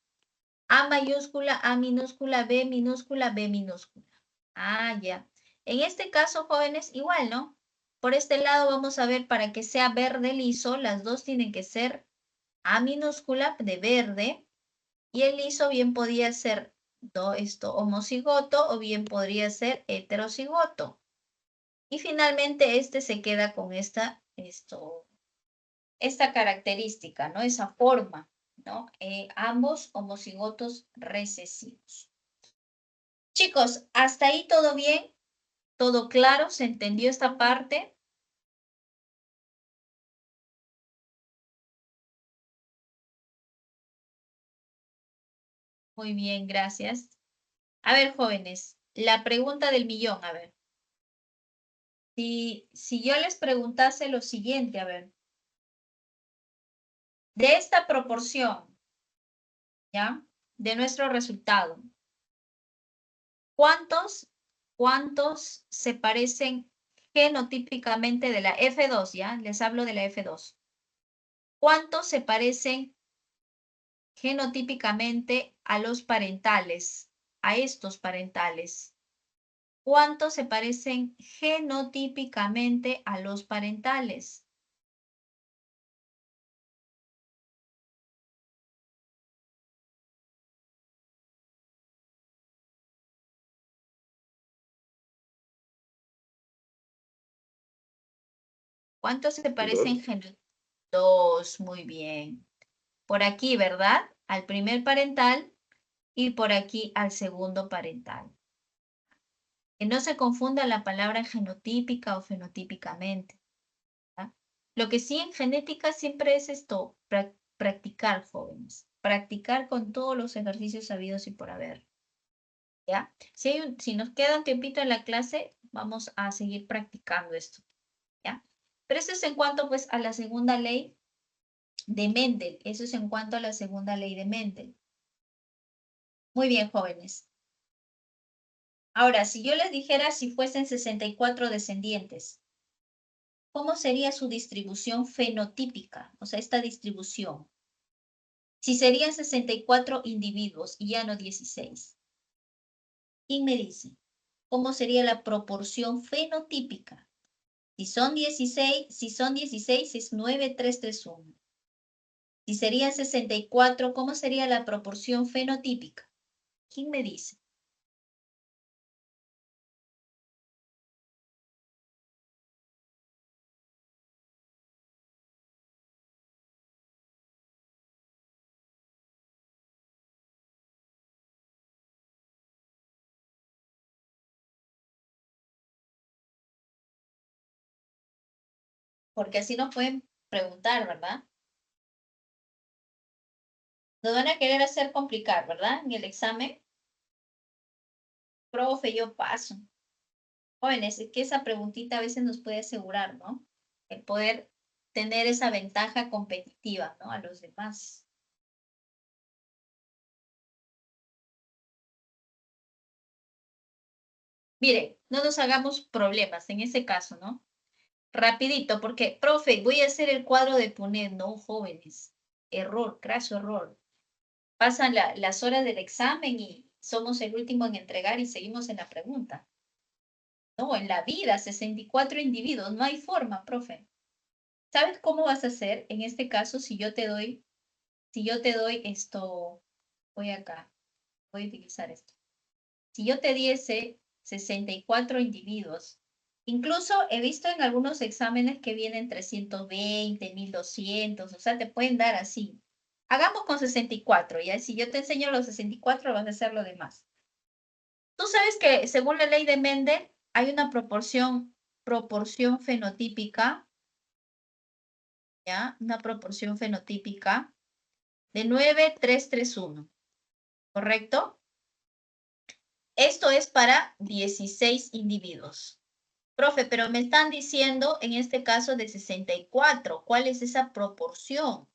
A mayúscula, A minúscula, B minúscula, B minúscula. Ah, ya. En este caso, jóvenes, igual, ¿no? Por este lado vamos a ver, para que sea verde liso, las dos tienen que ser A minúscula de verde y el liso bien podía ser homocigoto o bien podría ser heterocigoto. Y finalmente este se queda con esta característica, ¿no? Esa forma, ¿no? Ambos homocigotos recesivos. Chicos, ¿hasta ahí todo bien? ¿Todo claro? ¿Se entendió esta parte? Muy bien, gracias. A ver, jóvenes, la pregunta del millón, a ver. Si yo les preguntase lo siguiente, a ver. de esta proporción, ¿ya? De nuestro resultado, ¿cuántos se parecen genotípicamente de la F2, ya? Les hablo de la F2. ¿Cuántos se parecen genotípicamente a los parentales, a estos parentales? ¿Cuántos se parecen genotípicamente a los parentales? ¿Cuántos se parecen Dos. genotípicamente? Dos, muy bien. Por aquí, ¿verdad? Al primer parental y por aquí al segundo parental. Que no se confunda la palabra genotípica o fenotípicamente. ¿Ya? Lo que sí en genética siempre es esto, practicar, jóvenes. Practicar con todos los ejercicios sabidos y por haber. ¿Ya? Si nos queda un tiempito en la clase, vamos a seguir practicando esto. ¿Ya? Pero eso es en cuanto pues a la segunda ley de Mendel. Eso es en cuanto a la segunda ley de Mendel. Muy bien, jóvenes. Ahora, si yo les dijera si fuesen 64 descendientes, ¿cómo sería su distribución fenotípica? O sea, esta distribución. Si serían 64 individuos y ya no 16. ¿Quién me dice? ¿Cómo sería la proporción fenotípica? Si son 16 es 9,331. Si serían 64, ¿cómo sería la proporción fenotípica? ¿Quién me dice? Porque así nos pueden preguntar, ¿verdad? Nos van a querer hacer complicar, ¿verdad? En el examen. Profe, yo paso. Jóvenes, es que esa preguntita a veces nos puede asegurar, ¿no? El poder tener esa ventaja competitiva, ¿no? A los demás. Miren, no nos hagamos problemas en ese caso, ¿no? Rapidito, porque, profe, voy a hacer el cuadro de Punet. No, jóvenes. Error, craso error. Pasan las horas del examen y somos el último en entregar y seguimos en la pregunta. No, en la vida, 64 individuos, no hay forma, profe. ¿Sabes cómo vas a hacer en este caso si yo te doy esto? Voy acá, voy a utilizar esto. Si yo te diese 64 individuos, incluso he visto en algunos exámenes que vienen 320, 1200, o sea, te pueden dar así. Hagamos con 64, ¿ya? Si yo te enseño los 64, vas a hacer lo demás. Tú sabes que según la ley de Mendel hay una proporción fenotípica, ¿ya? Una proporción fenotípica de 9,331, ¿correcto? Esto es para 16 individuos. Profe, pero me están diciendo en este caso de 64. ¿Cuál es esa proporción?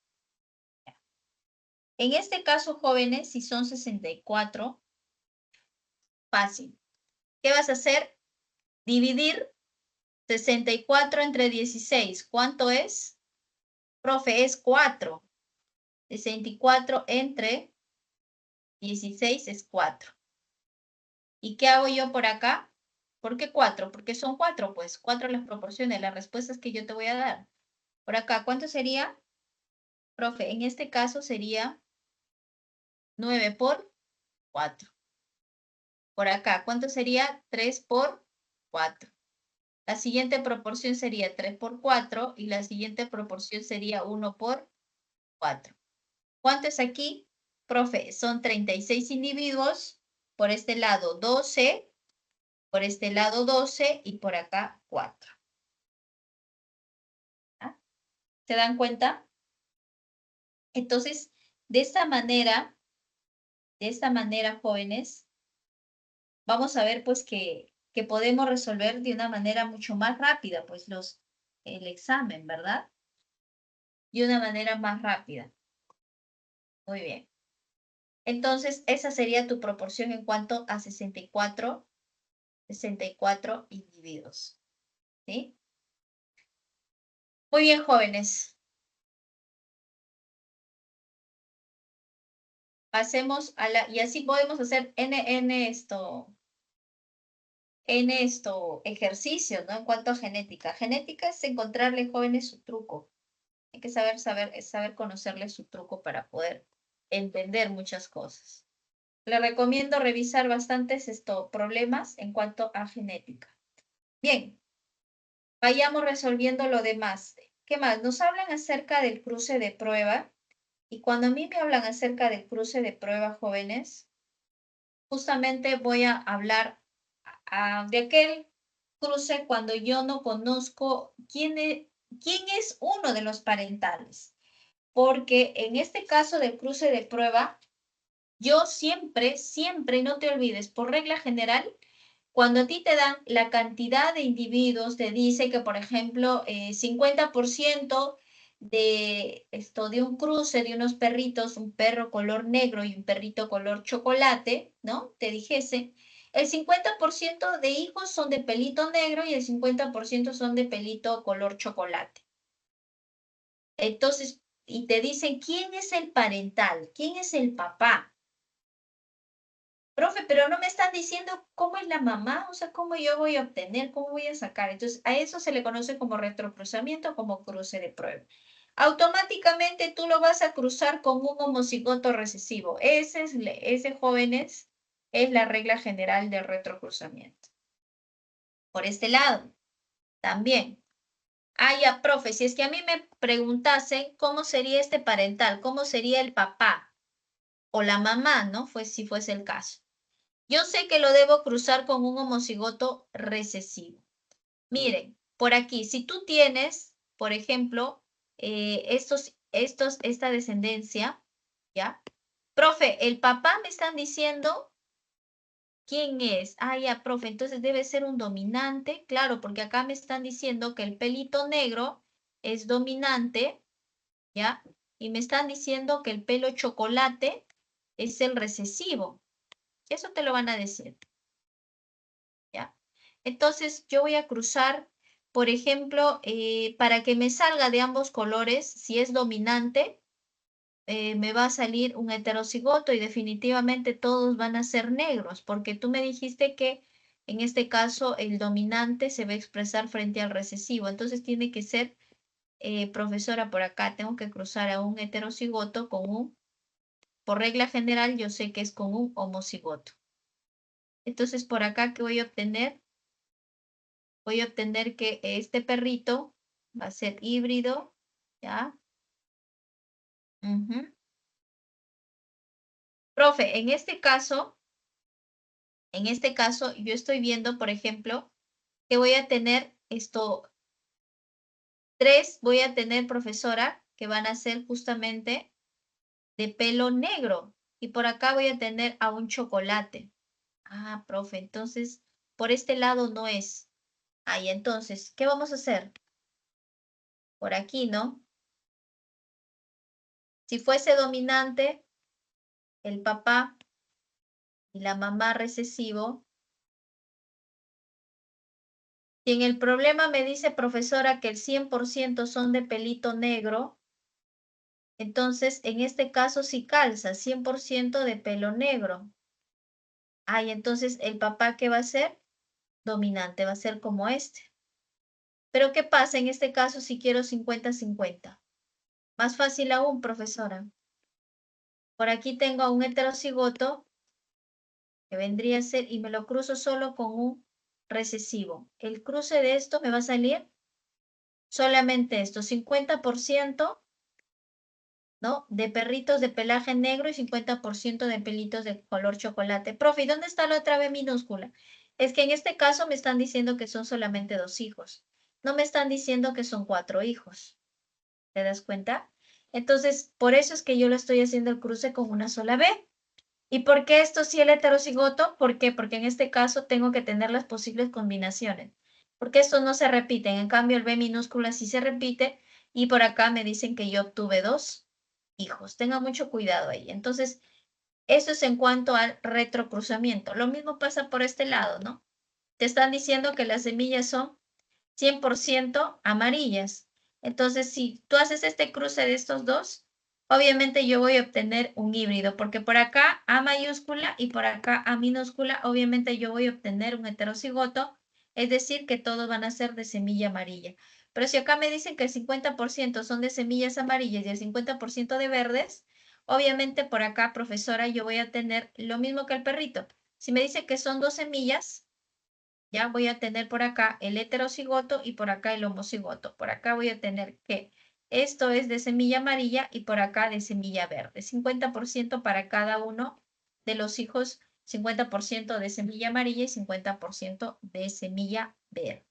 En este caso, jóvenes, si son 64, fácil. ¿Qué vas a hacer? Dividir 64 entre 16. ¿Cuánto es? Profe, es 4. 64 entre 16 es 4. ¿Y qué hago yo por acá? ¿Por qué 4? Porque son 4, pues 4 las proporciones, las respuestas que yo te voy a dar. Por acá, ¿cuánto sería? Profe, en este caso sería 9 por 4. Por acá, ¿cuánto sería? 3 por 4. La siguiente proporción sería 3 por 4 y la siguiente proporción sería 1 por 4. ¿Cuánto es aquí? Profe, son 36 individuos, por este lado 12, por este lado 12 y por acá 4. ¿Ah? ¿Se dan cuenta? Entonces, de esta manera, jóvenes, vamos a ver pues que podemos resolver de una manera mucho más rápida pues el examen, ¿verdad? de una manera más rápida. Muy bien. Entonces, esa sería tu proporción en cuanto a 64 individuos. ¿Sí? Muy bien, jóvenes. Pasemos a la... Y así podemos hacer n ejercicios, ¿no? En cuanto a genética. Genética es encontrarle, jóvenes, su truco. Hay que saber conocerle su truco para poder entender muchas cosas. Le recomiendo revisar bastantes problemas en cuanto a genética. Bien, vayamos resolviendo lo demás. ¿Qué más? Nos hablan acerca del cruce de prueba. Y cuando a mí me hablan acerca del cruce de prueba, jóvenes, justamente voy a hablar de aquel cruce cuando yo no conozco quién es uno de los parentales. Porque en este caso del cruce de prueba, yo siempre, no te olvides, por regla general, cuando a ti te dan la cantidad de individuos, te dice que, por ejemplo, 50% de un cruce de unos perritos, un perro color negro y un perrito color chocolate, ¿no? Te dijese, el 50% de hijos son de pelito negro y el 50% son de pelito color chocolate. Entonces, y te dicen, ¿quién es el parental? ¿Quién es el papá? Profe, pero no me están diciendo cómo es la mamá, o sea, cómo yo voy a obtener, cómo voy a sacar. Entonces, a eso se le conoce como retrocruzamiento, como cruce de prueba. Automáticamente tú lo vas a cruzar con un homocigoto recesivo. Ese, jóvenes, es la regla general del retrocruzamiento. Por este lado, también. Ah, ya, profe, si es que a mí me preguntasen cómo sería este parental, cómo sería el papá o la mamá, ¿no? Si fuese el caso. Yo sé que lo debo cruzar con un homocigoto recesivo. Miren, por aquí, si tú tienes, por ejemplo, esta descendencia, ¿ya? Profe, el papá me están diciendo quién es. Ah, ya, profe, entonces debe ser un dominante. Claro, porque acá me están diciendo que el pelito negro es dominante, ¿ya? Y me están diciendo que el pelo chocolate es el recesivo. Eso te lo van a decir. ¿Ya? Entonces yo voy a cruzar, por ejemplo, para que me salga de ambos colores, si es dominante, me va a salir un heterocigoto y definitivamente todos van a ser negros, porque tú me dijiste que en este caso el dominante se va a expresar frente al recesivo, entonces tiene que ser, profesora, por acá tengo que cruzar a un heterocigoto por regla general yo sé que es con un homocigoto. Entonces por acá, ¿qué voy a obtener? Voy a obtener que este perrito va a ser híbrido, ¿ya? Profe, en este caso, yo estoy viendo, por ejemplo, que voy a tener voy a tener, profesora, que van a ser justamente de pelo negro. Y por acá voy a tener a un chocolate. Ah, profe, entonces, por este lado no es. Ahí, entonces, ¿qué vamos a hacer? Por aquí, ¿no? Si fuese dominante, el papá y la mamá recesivo. Si en el problema me dice, profesora, que el 100% son de pelito negro, entonces en este caso sí calza, 100% de pelo negro. Ay, entonces el papá, ¿qué va a ser? Dominante, va a ser como este. Pero ¿qué pasa en este caso si quiero 50-50? Más fácil aún, profesora. Por aquí tengo a un heterocigoto que vendría a ser, y me lo cruzo solo con un recesivo. El cruce de esto me va a salir solamente esto, 50%, ¿no? De perritos de pelaje negro y 50% de pelitos de color chocolate. Profe, ¿y dónde está la otra B minúscula? Es que en este caso me están diciendo que son solamente 2 hijos. No me están diciendo que son 4 hijos. ¿Te das cuenta? Entonces, por eso es que yo lo estoy haciendo el cruce con una sola B. ¿Y por qué esto sí el heterocigoto? ¿Por qué? Porque en este caso tengo que tener las posibles combinaciones. Porque estos no se repiten. En cambio, el B minúscula sí se repite y por acá me dicen que yo obtuve 2 hijos. Tengan mucho cuidado ahí. Entonces, eso es en cuanto al retrocruzamiento. Lo mismo pasa por este lado, ¿no? Te están diciendo que las semillas son 100% amarillas. Entonces, si tú haces este cruce de estos dos, obviamente yo voy a obtener un híbrido, porque por acá A mayúscula y por acá A minúscula, obviamente yo voy a obtener un heterocigoto, es decir, que todos van a ser de semilla amarilla. Pero si acá me dicen que el 50% son de semillas amarillas y el 50% de verdes, obviamente por acá, profesora, yo voy a tener lo mismo que el perrito. Si me dice que son 2 semillas, ya voy a tener por acá el heterocigoto y por acá el homocigoto. Por acá voy a tener que esto es de semilla amarilla y por acá de semilla verde. 50% para cada uno de los hijos, 50% de semilla amarilla y 50% de semilla verde.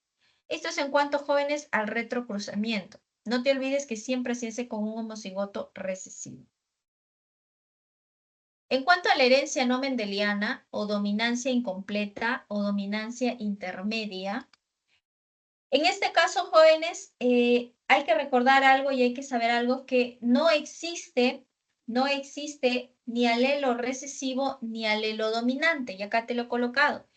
Esto es en cuanto, jóvenes, al retrocruzamiento. No te olvides que siempre se hace con un homocigoto recesivo. En cuanto a la herencia no mendeliana o dominancia incompleta o dominancia intermedia, en este caso, jóvenes, hay que recordar algo y hay que saber algo, que no existe ni alelo recesivo ni alelo dominante, y acá te lo he colocado.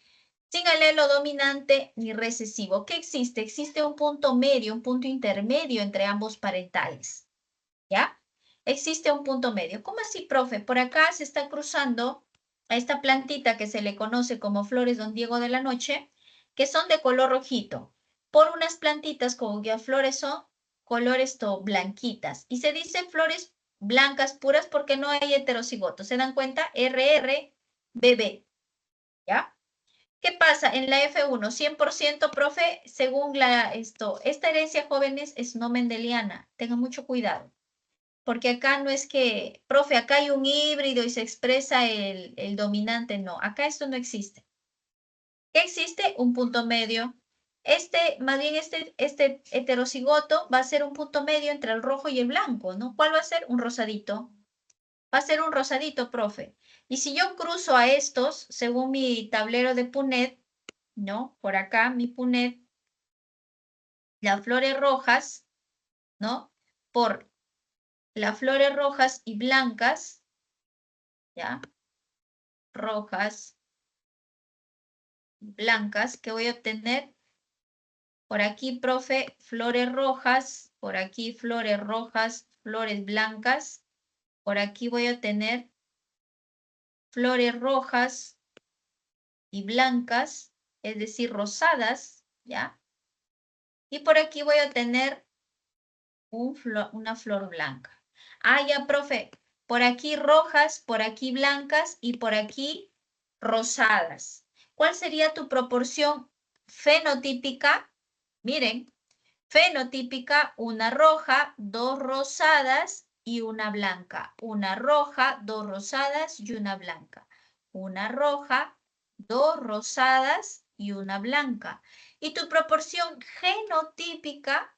Sin alelo dominante ni recesivo. ¿Qué existe? Existe un punto medio, un punto intermedio entre ambos parentales, ¿ya? Existe un punto medio. ¿Cómo así, profe? Por acá se está cruzando a esta plantita que se le conoce como flores Don Diego de la Noche, que son de color rojito, por unas plantitas cuyas flores son colores blanquitas. Y se dice flores blancas puras porque no hay heterocigotos. ¿Se dan cuenta? RRBB, ¿ya? ¿Qué pasa? En la F1, 100%, profe, según esta herencia, jóvenes, es no mendeliana. Tengan mucho cuidado. Porque acá no es que, profe, acá hay un híbrido y se expresa el dominante. No, acá esto no existe. ¿Qué existe? Un punto medio. Más bien este heterocigoto va a ser un punto medio entre el rojo y el blanco, ¿no? ¿Cuál va a ser? Un rosadito. Va a ser un rosadito, profe. Y si yo cruzo a estos, según mi tablero de Punnett, ¿no? Por acá, mi Punnett, las flores rojas, ¿no? Por las flores rojas y blancas, ¿ya? Rojas, blancas, que voy a obtener por aquí, profe, flores rojas, por aquí flores rojas, flores blancas, por aquí voy a tener flores rojas y blancas, es decir, rosadas, ¿ya? Y por aquí voy a tener una flor blanca. Ah, ya, profe, por aquí rojas, por aquí blancas y por aquí rosadas. ¿Cuál sería tu proporción fenotípica? Miren, fenotípica, una roja, 2 rosadas y una blanca. Una roja, 2 rosadas y una blanca. Una roja, 2 rosadas y una blanca. Y tu proporción genotípica,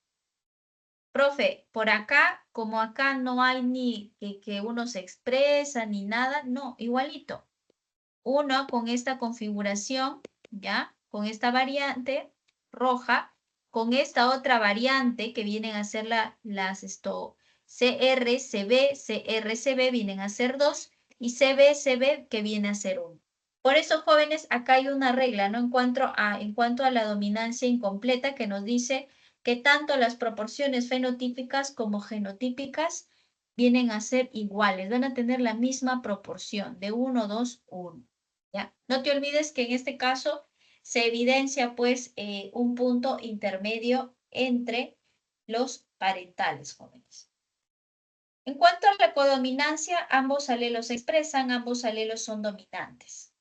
profe, por acá, como acá no hay ni que uno se expresa ni nada, no, igualito. Uno con esta configuración, ¿ya? Con esta variante roja, con esta otra variante que vienen a ser CR, CB, CR, CB vienen a ser 2 y CB, CB que viene a ser 1. Por eso, jóvenes, acá hay una regla, ¿no? En cuanto a la dominancia incompleta, que nos dice que tanto las proporciones fenotípicas como genotípicas vienen a ser iguales, van a tener la misma proporción de 1, 2, 1. ¿Ya? No te olvides que en este caso se evidencia pues un punto intermedio entre los parentales, jóvenes. En cuanto a la codominancia, ambos alelos se expresan, ambos alelos son dominantes.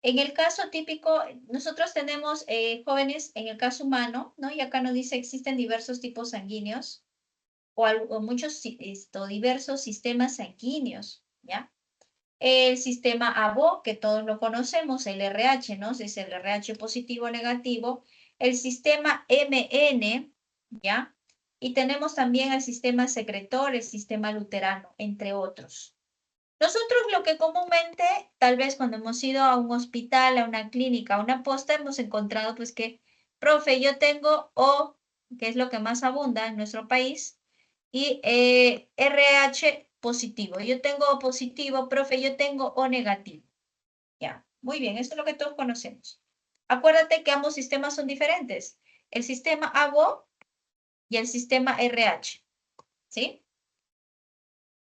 En el caso típico, nosotros tenemos jóvenes, en el caso humano, ¿no? Y acá nos dice existen diversos tipos sanguíneos o muchos diversos sistemas sanguíneos, ¿ya? El sistema ABO, que todos lo conocemos, el RH, ¿no? Es el RH positivo o negativo. El sistema MN, ¿ya? Y tenemos también el sistema secretor, el sistema luterano, entre otros. Nosotros lo que comúnmente, tal vez cuando hemos ido a un hospital, a una clínica, a una posta, hemos encontrado pues que, profe, yo tengo O, que es lo que más abunda en nuestro país, y RH positivo. Yo tengo O positivo, profe, yo tengo O negativo. Ya, muy bien, esto es lo que todos conocemos. Acuérdate que ambos sistemas son diferentes. El sistema ABO y el sistema RH, ¿sí?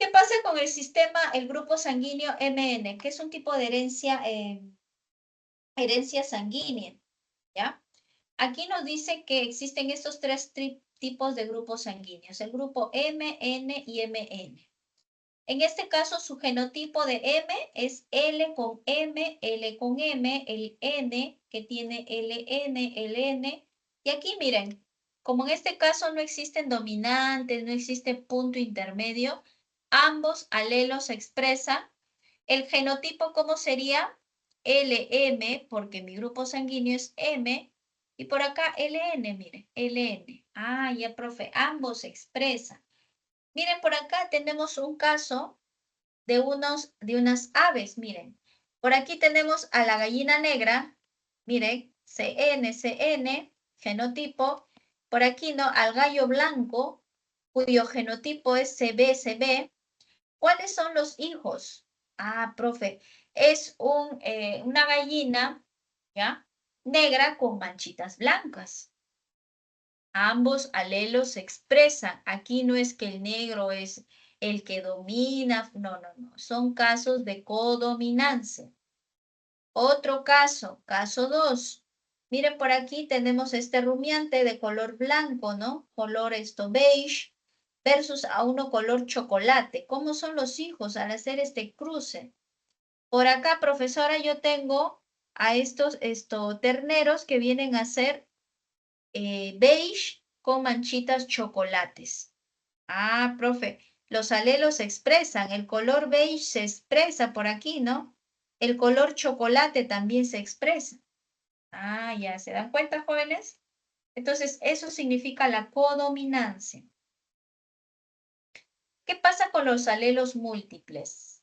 ¿Qué pasa con el sistema, el grupo sanguíneo MN, que es un tipo de herencia sanguínea, ¿ya? Aquí nos dice que existen estos tres tipos de grupos sanguíneos, el grupo M, N y MN. En este caso, su genotipo de M es L con M, L con M, el N que tiene LN, LN. Y aquí miren, como en este caso no existen dominantes, no existe punto intermedio, ambos alelos se expresan. El genotipo, ¿cómo sería? LM, porque mi grupo sanguíneo es M, y por acá LN, miren, LN. Ah, ya, profe, ambos se expresan. Miren, por acá tenemos un caso de unas aves, miren. Por aquí tenemos a la gallina negra, miren, CN, genotipo. Por aquí, ¿no? Al gallo blanco, cuyo genotipo es CB. ¿Cuáles son los hijos? Ah, profe, es una gallina, ¿ya? Negra con manchitas blancas. Ambos alelos se expresan. Aquí no es que el negro es el que domina, no. Son casos de codominancia. Otro caso, caso 2. Miren, por aquí tenemos este rumiante de color blanco, ¿no? Color beige versus a uno color chocolate. ¿Cómo son los hijos al hacer este cruce? Por acá, profesora, yo tengo a estos terneros que vienen a ser beige con manchitas chocolates. Ah, profe, los alelos se expresan. El color beige se expresa por aquí, ¿no? El color chocolate también se expresa. Ah, ya, ¿se dan cuenta, jóvenes? Entonces, eso significa la codominancia. ¿Qué pasa con los alelos múltiples?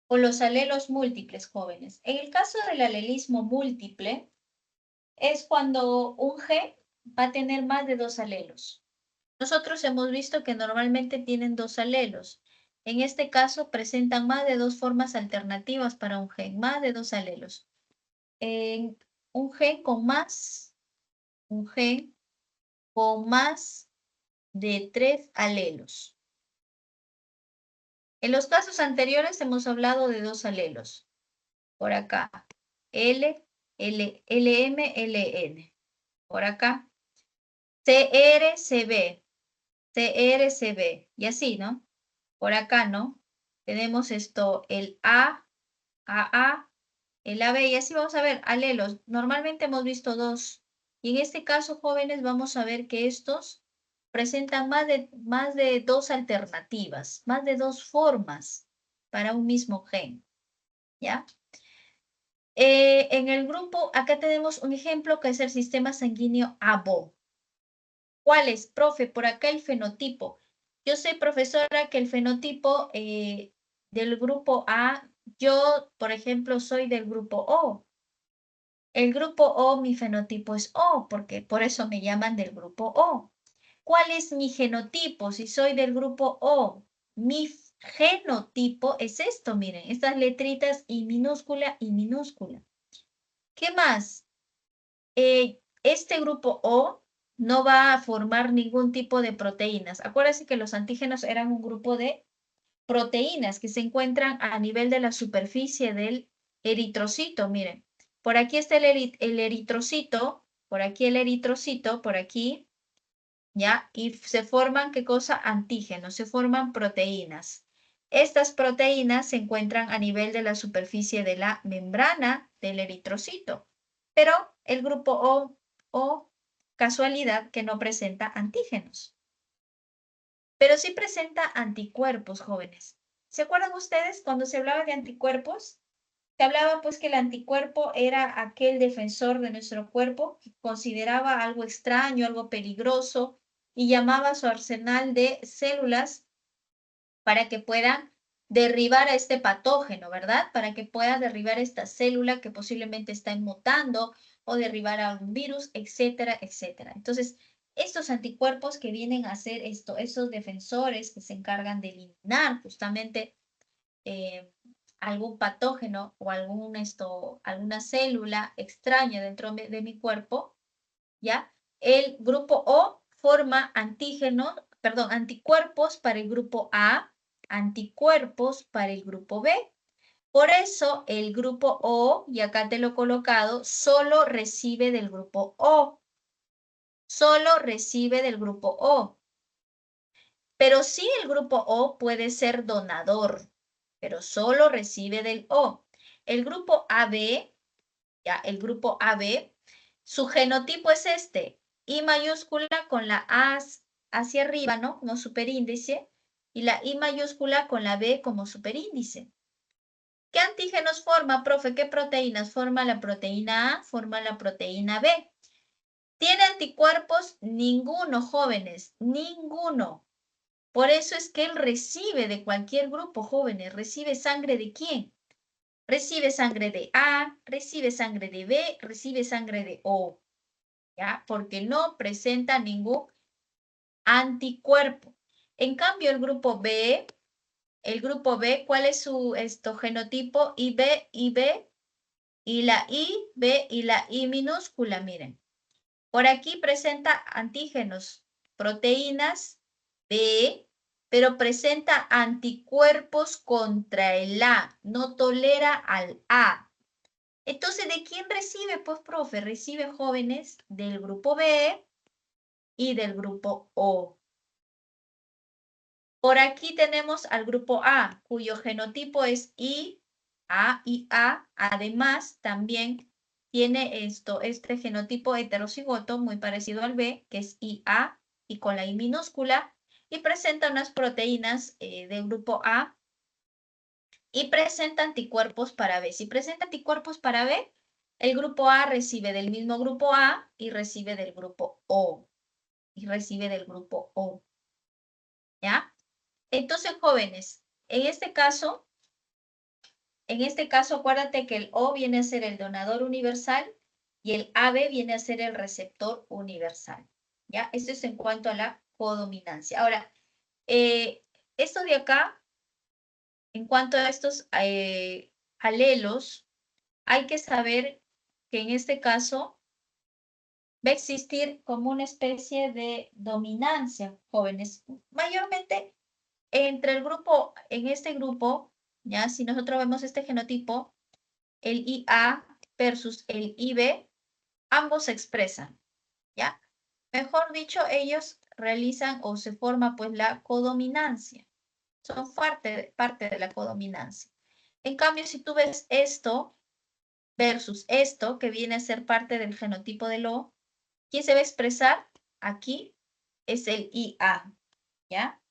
Con los alelos múltiples, jóvenes. En el caso del alelismo múltiple, es cuando un gen va a tener más de 2 alelos. Nosotros hemos visto que normalmente tienen 2 alelos. En este caso, presentan más de 2 formas alternativas para un gen, más de 2 alelos. Un gen con más de 3 alelos. En los casos anteriores hemos hablado de 2 alelos. Por acá, LM, LN. Por acá, CB, y así, ¿no? Por acá, ¿no? Tenemos el AA, el AB, y así vamos a ver, alelos. Normalmente hemos visto 2. Y en este caso, jóvenes, vamos a ver que estos presentan más de 2 alternativas, más de 2 formas para un mismo gen, ¿ya? En el grupo, acá tenemos un ejemplo que es el sistema sanguíneo ABO. ¿Cuál es, profe? Por acá el fenotipo. Yo sé, profesora, que el fenotipo del grupo A, yo, por ejemplo, soy del grupo O. El grupo O, mi fenotipo es O, porque por eso me llaman del grupo O. ¿Cuál es mi genotipo si soy del grupo O? Mi genotipo es esto, miren, estas letritas y minúscula y minúscula. ¿Qué más? Este grupo O no va a formar ningún tipo de proteínas. Acuérdense que los antígenos eran un grupo de proteínas que se encuentran a nivel de la superficie del eritrocito. Miren, por aquí está el eritrocito, por aquí el eritrocito, por aquí, ¿ya? Y se forman, ¿qué cosa? Antígenos, se forman proteínas. Estas proteínas se encuentran a nivel de la superficie de la membrana del eritrocito. Pero el grupo O, casualidad, que no presenta antígenos. Pero sí presenta anticuerpos, jóvenes. ¿Se acuerdan ustedes cuando se hablaba de anticuerpos? Se hablaba pues que el anticuerpo era aquel defensor de nuestro cuerpo que consideraba algo extraño, algo peligroso y llamaba a su arsenal de células para que puedan derribar a este patógeno, ¿verdad? Para que pueda derribar esta célula que posiblemente está mutando o derribar a un virus, etcétera, etcétera. Entonces, estos anticuerpos que vienen a ser esos defensores que se encargan de eliminar justamente algún patógeno o alguna célula extraña dentro de mi cuerpo, ¿ya? El grupo O forma anticuerpos para el grupo A, anticuerpos para el grupo B. Por eso el grupo O, y acá te lo he colocado, solo recibe del grupo O. Solo recibe del grupo O. Pero sí el grupo O puede ser donador, pero solo recibe del O. El grupo AB, ya, el grupo AB, su genotipo es este, I mayúscula con la A hacia arriba, ¿no? Como superíndice, y la I mayúscula con la B como superíndice. ¿Qué antígenos forma, profe? ¿Qué proteínas forma la proteína A? Forma la proteína B. ¿Tiene anticuerpos? Ninguno, jóvenes, ninguno. Por eso es que él recibe de cualquier grupo, jóvenes. ¿Recibe sangre de quién? Recibe sangre de A, recibe sangre de B, recibe sangre de O. ¿Ya? Porque no presenta ningún anticuerpo. En cambio, el grupo B, ¿cuál es su genotipo? IB, IB, y la I, B y la I minúscula, miren. Por aquí presenta antígenos, proteínas B, pero presenta anticuerpos contra el A, no tolera al A. Entonces, ¿de quién recibe? Pues, profe, recibe jóvenes del grupo B y del grupo O. Por aquí tenemos al grupo A, cuyo genotipo es I, A y A. Además, también tiene este genotipo heterocigoto muy parecido al B, que es IA y con la I minúscula, y presenta unas proteínas del grupo A y presenta anticuerpos para B. Si presenta anticuerpos para B, el grupo A recibe del mismo grupo A y recibe del grupo O. ¿Ya? Entonces, jóvenes, en este caso, acuérdate que el O viene a ser el donador universal y el AB viene a ser el receptor universal. ¿Ya? Esto es en cuanto a la codominancia. Ahora, esto de acá, en cuanto a estos alelos, hay que saber que en este caso va a existir como una especie de dominancia, jóvenes. Mayormente en este grupo, ya, si nosotros vemos este genotipo, el IA versus el IB, ambos se expresan, ¿ya? Mejor dicho, ellos realizan o se forma pues la codominancia. Son parte de la codominancia. En cambio, si tú ves esto versus esto, que viene a ser parte del genotipo del O, ¿quién se va a expresar? Aquí es el IA, ¿ya?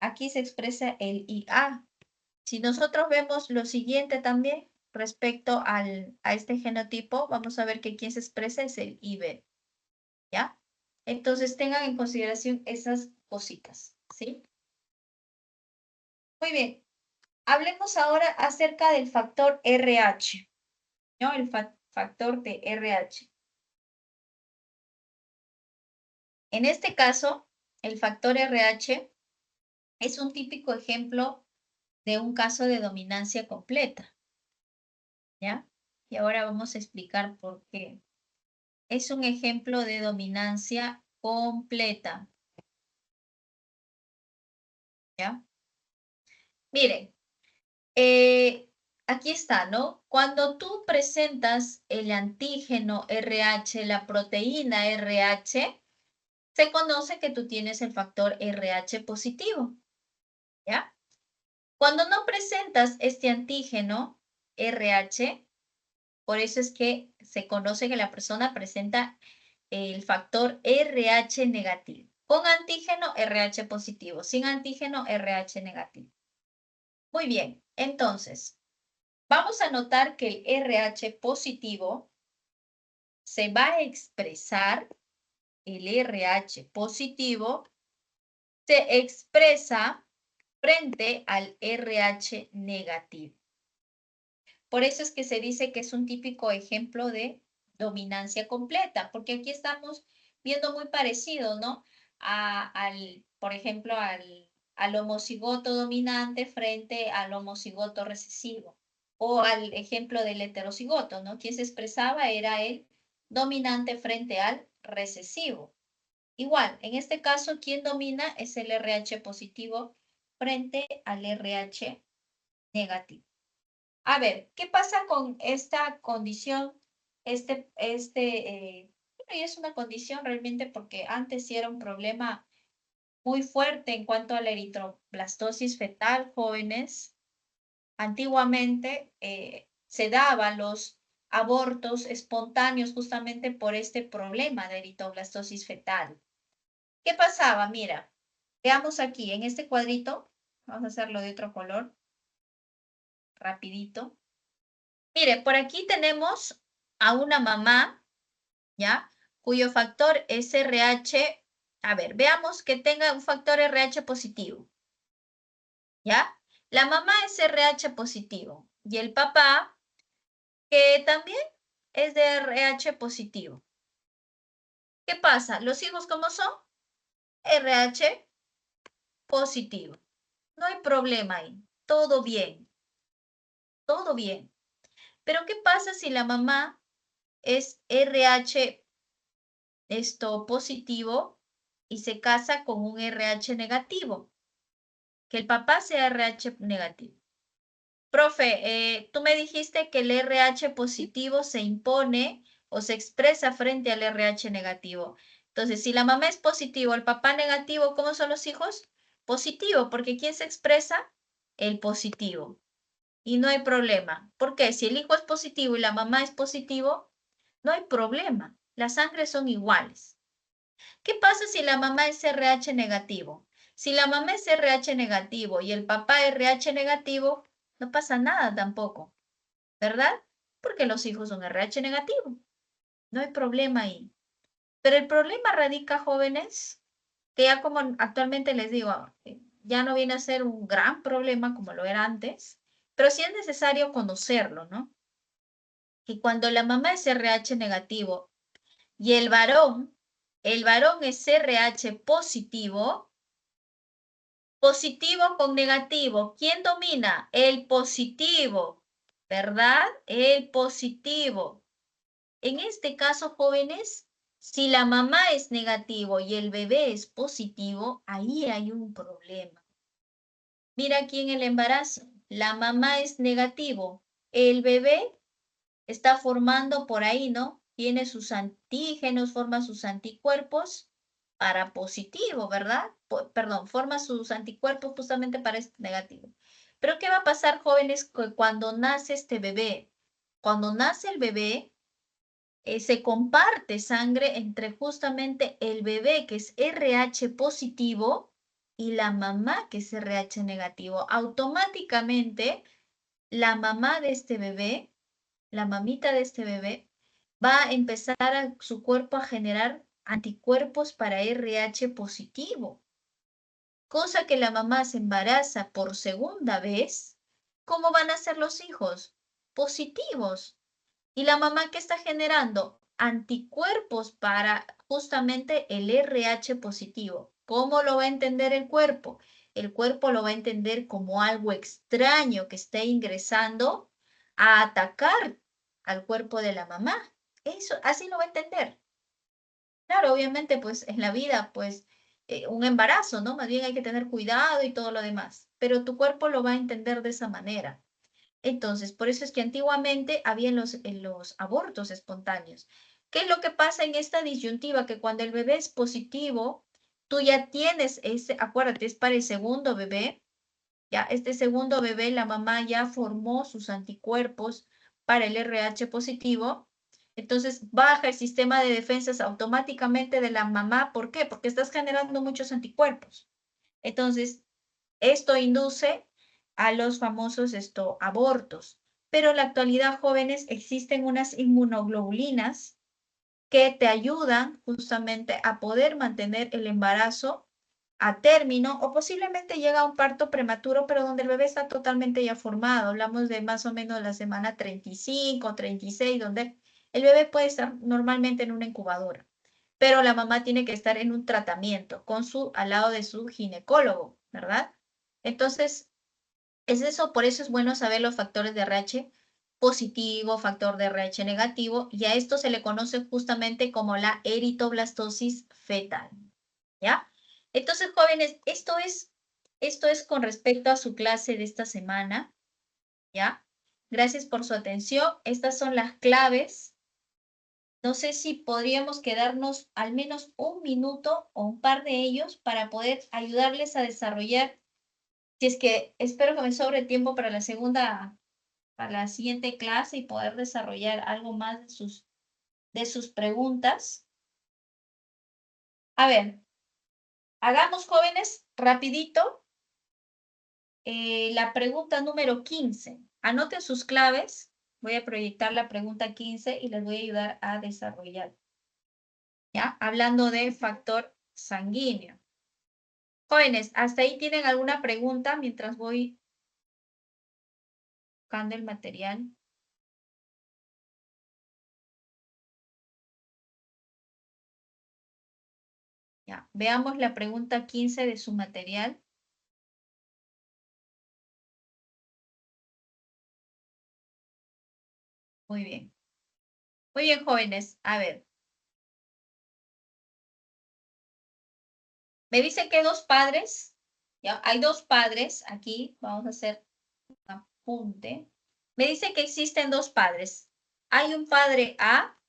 Aquí se expresa el IA. Si nosotros vemos lo siguiente también respecto a este genotipo, vamos a ver que quien se expresa es el IB, ¿ya? Entonces tengan en consideración esas cositas, ¿sí? Muy bien. Hablemos ahora acerca del factor RH, ¿no? El factor de RH. En este caso, el factor RH es un típico ejemplo de un caso de dominancia completa, ¿ya? Y ahora vamos a explicar por qué. Es un ejemplo de dominancia completa, ¿ya? Miren, aquí está, ¿no? Cuando tú presentas el antígeno RH, la proteína RH, se conoce que tú tienes el factor RH positivo, ¿ya? Cuando no presentas este antígeno RH, por eso es que se conoce que la persona presenta el factor RH negativo. Con antígeno RH positivo, sin antígeno RH negativo. Muy bien, entonces, vamos a notar que el RH positivo se va a expresar, el RH positivo se expresa frente al RH negativo. Por eso es que se dice que es un típico ejemplo de dominancia completa, porque aquí estamos viendo muy parecido, ¿no? Por ejemplo, al homocigoto dominante frente al homocigoto recesivo, o al ejemplo del heterocigoto, ¿no? Quien se expresaba era el dominante frente al recesivo. Igual, en este caso, quien domina es el RH positivo frente al RH negativo. A ver, ¿qué pasa con esta condición? Bueno, y es una condición realmente porque antes sí era un problema muy fuerte en cuanto a la eritroblastosis fetal, jóvenes. Antiguamente se daban los abortos espontáneos justamente por este problema de eritroblastosis fetal. ¿Qué pasaba? Mira, veamos aquí en este cuadrito, vamos a hacerlo de otro color, rapidito. Mire, por aquí tenemos a una mamá, ¿ya? Cuyo factor SRH, a ver, veamos que tenga un factor RH positivo, ¿ya? La mamá es RH positivo y el papá, que también es de RH positivo. ¿Qué pasa? ¿Los hijos cómo son? RH positivo. No hay problema ahí. Todo bien. Todo bien. Pero ¿qué pasa si la mamá es RH positivo y se casa con un RH negativo? Que el papá sea RH negativo. Profe, tú me dijiste que el RH positivo se impone o se expresa frente al RH negativo. Entonces, si la mamá es positivo, el papá negativo, ¿cómo son los hijos? Positivo, porque ¿quién se expresa? El positivo. Y no hay problema. ¿Por qué? Si el hijo es positivo y la mamá es positivo, no hay problema. Las sangres son iguales. ¿Qué pasa si la mamá es RH negativo? Si la mamá es RH negativo y el papá RH negativo, no pasa nada tampoco, ¿verdad? Porque los hijos son RH negativo. No hay problema ahí. Pero el problema radica, jóvenes, que ya como actualmente les digo, ya no viene a ser un gran problema como lo era antes, pero sí es necesario conocerlo, ¿no? Que cuando la mamá es RH negativo y el varón es RH positivo, positivo con negativo, ¿quién domina? El positivo, ¿verdad? El positivo. En este caso, jóvenes, si la mamá es negativo y el bebé es positivo, ahí hay un problema. Mira aquí en el embarazo, la mamá es negativo, el bebé está formando por ahí, ¿no? Tiene sus antígenos, forma sus anticuerpos para positivo, ¿verdad? Perdón, forma sus anticuerpos justamente para este negativo. Pero ¿qué va a pasar, jóvenes, cuando nace este bebé? Cuando nace el bebé, se comparte sangre entre justamente el bebé que es RH positivo y la mamá que es RH negativo. Automáticamente, la mamá de este bebé, la mamita de este bebé, va a empezar su cuerpo a generar anticuerpos para RH positivo. Cosa que la mamá se embaraza por segunda vez, ¿cómo van a ser los hijos? Positivos. Y la mamá que está generando anticuerpos para justamente el RH positivo. ¿Cómo lo va a entender el cuerpo? El cuerpo lo va a entender como algo extraño que está ingresando a atacar al cuerpo de la mamá. Eso, así lo va a entender. Claro, obviamente, pues en la vida, pues un embarazo, ¿no? Más bien hay que tener cuidado y todo lo demás, pero tu cuerpo lo va a entender de esa manera. Entonces, por eso es que antiguamente había en los abortos espontáneos. ¿Qué es lo que pasa en esta disyuntiva? Que cuando el bebé es positivo, tú ya tienes ese, acuérdate, es para el segundo bebé, ya este segundo bebé, la mamá ya formó sus anticuerpos para el RH positivo, entonces baja el sistema de defensas automáticamente de la mamá. ¿Por qué? Porque estás generando muchos anticuerpos. Entonces, esto induce a los famosos abortos. Pero en la actualidad, jóvenes, existen unas inmunoglobulinas que te ayudan justamente a poder mantener el embarazo a término o posiblemente llega a un parto prematuro, pero donde el bebé está totalmente ya formado. Hablamos de más o menos la semana 35, 36, donde el bebé puede estar normalmente en una incubadora. pero la mamá tiene que estar en un tratamiento al lado de su ginecólogo, ¿verdad? Entonces, es eso, por eso es bueno saber los factores de RH positivo, factor de RH negativo, y a esto se le conoce justamente como la eritoblastosis fetal, ¿ya? Entonces, jóvenes, esto es con respecto a su clase de esta semana, ¿ya? Gracias por su atención. Estas son las claves. No sé si podríamos quedarnos al menos un minuto o un par de ellos para poder ayudarles a desarrollar, si es que espero que me sobre tiempo para la siguiente clase y poder desarrollar algo más de sus preguntas. A ver, hagamos, jóvenes, rapidito, la pregunta número 15. Anoten sus claves. Voy a proyectar la pregunta 15 y les voy a ayudar a desarrollar. ¿Ya? Hablando de factor sanguíneo. Jóvenes, ¿hasta ahí tienen alguna pregunta mientras voy buscando el material? Ya, veamos la pregunta 15 de su material. Muy bien. Muy bien, jóvenes. A ver. Me dice que dos padres, ¿ya? Hay dos padres aquí. Vamos a hacer un apunte. Me dice que existen dos padres. Hay un padre A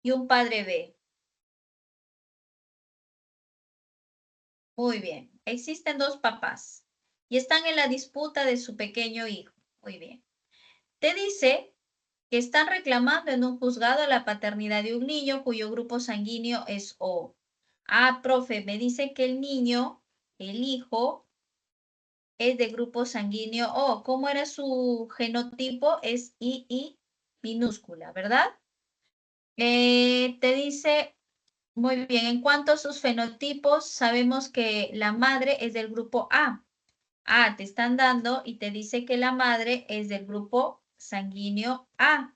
y un padre B. Muy bien. Existen dos papás y están en la disputa de su pequeño hijo. Muy bien. Te dice que están reclamando en un juzgado la paternidad de un niño cuyo grupo sanguíneo es O. Ah, profe, me dice que el niño, el hijo, es de grupo sanguíneo O. ¿Cómo era su genotipo? Es II minúscula, ¿verdad? Te dice, muy bien, en cuanto a sus fenotipos, sabemos que la madre es del grupo A. Ah, te están dando y te dice que la madre es del grupo sanguíneo A.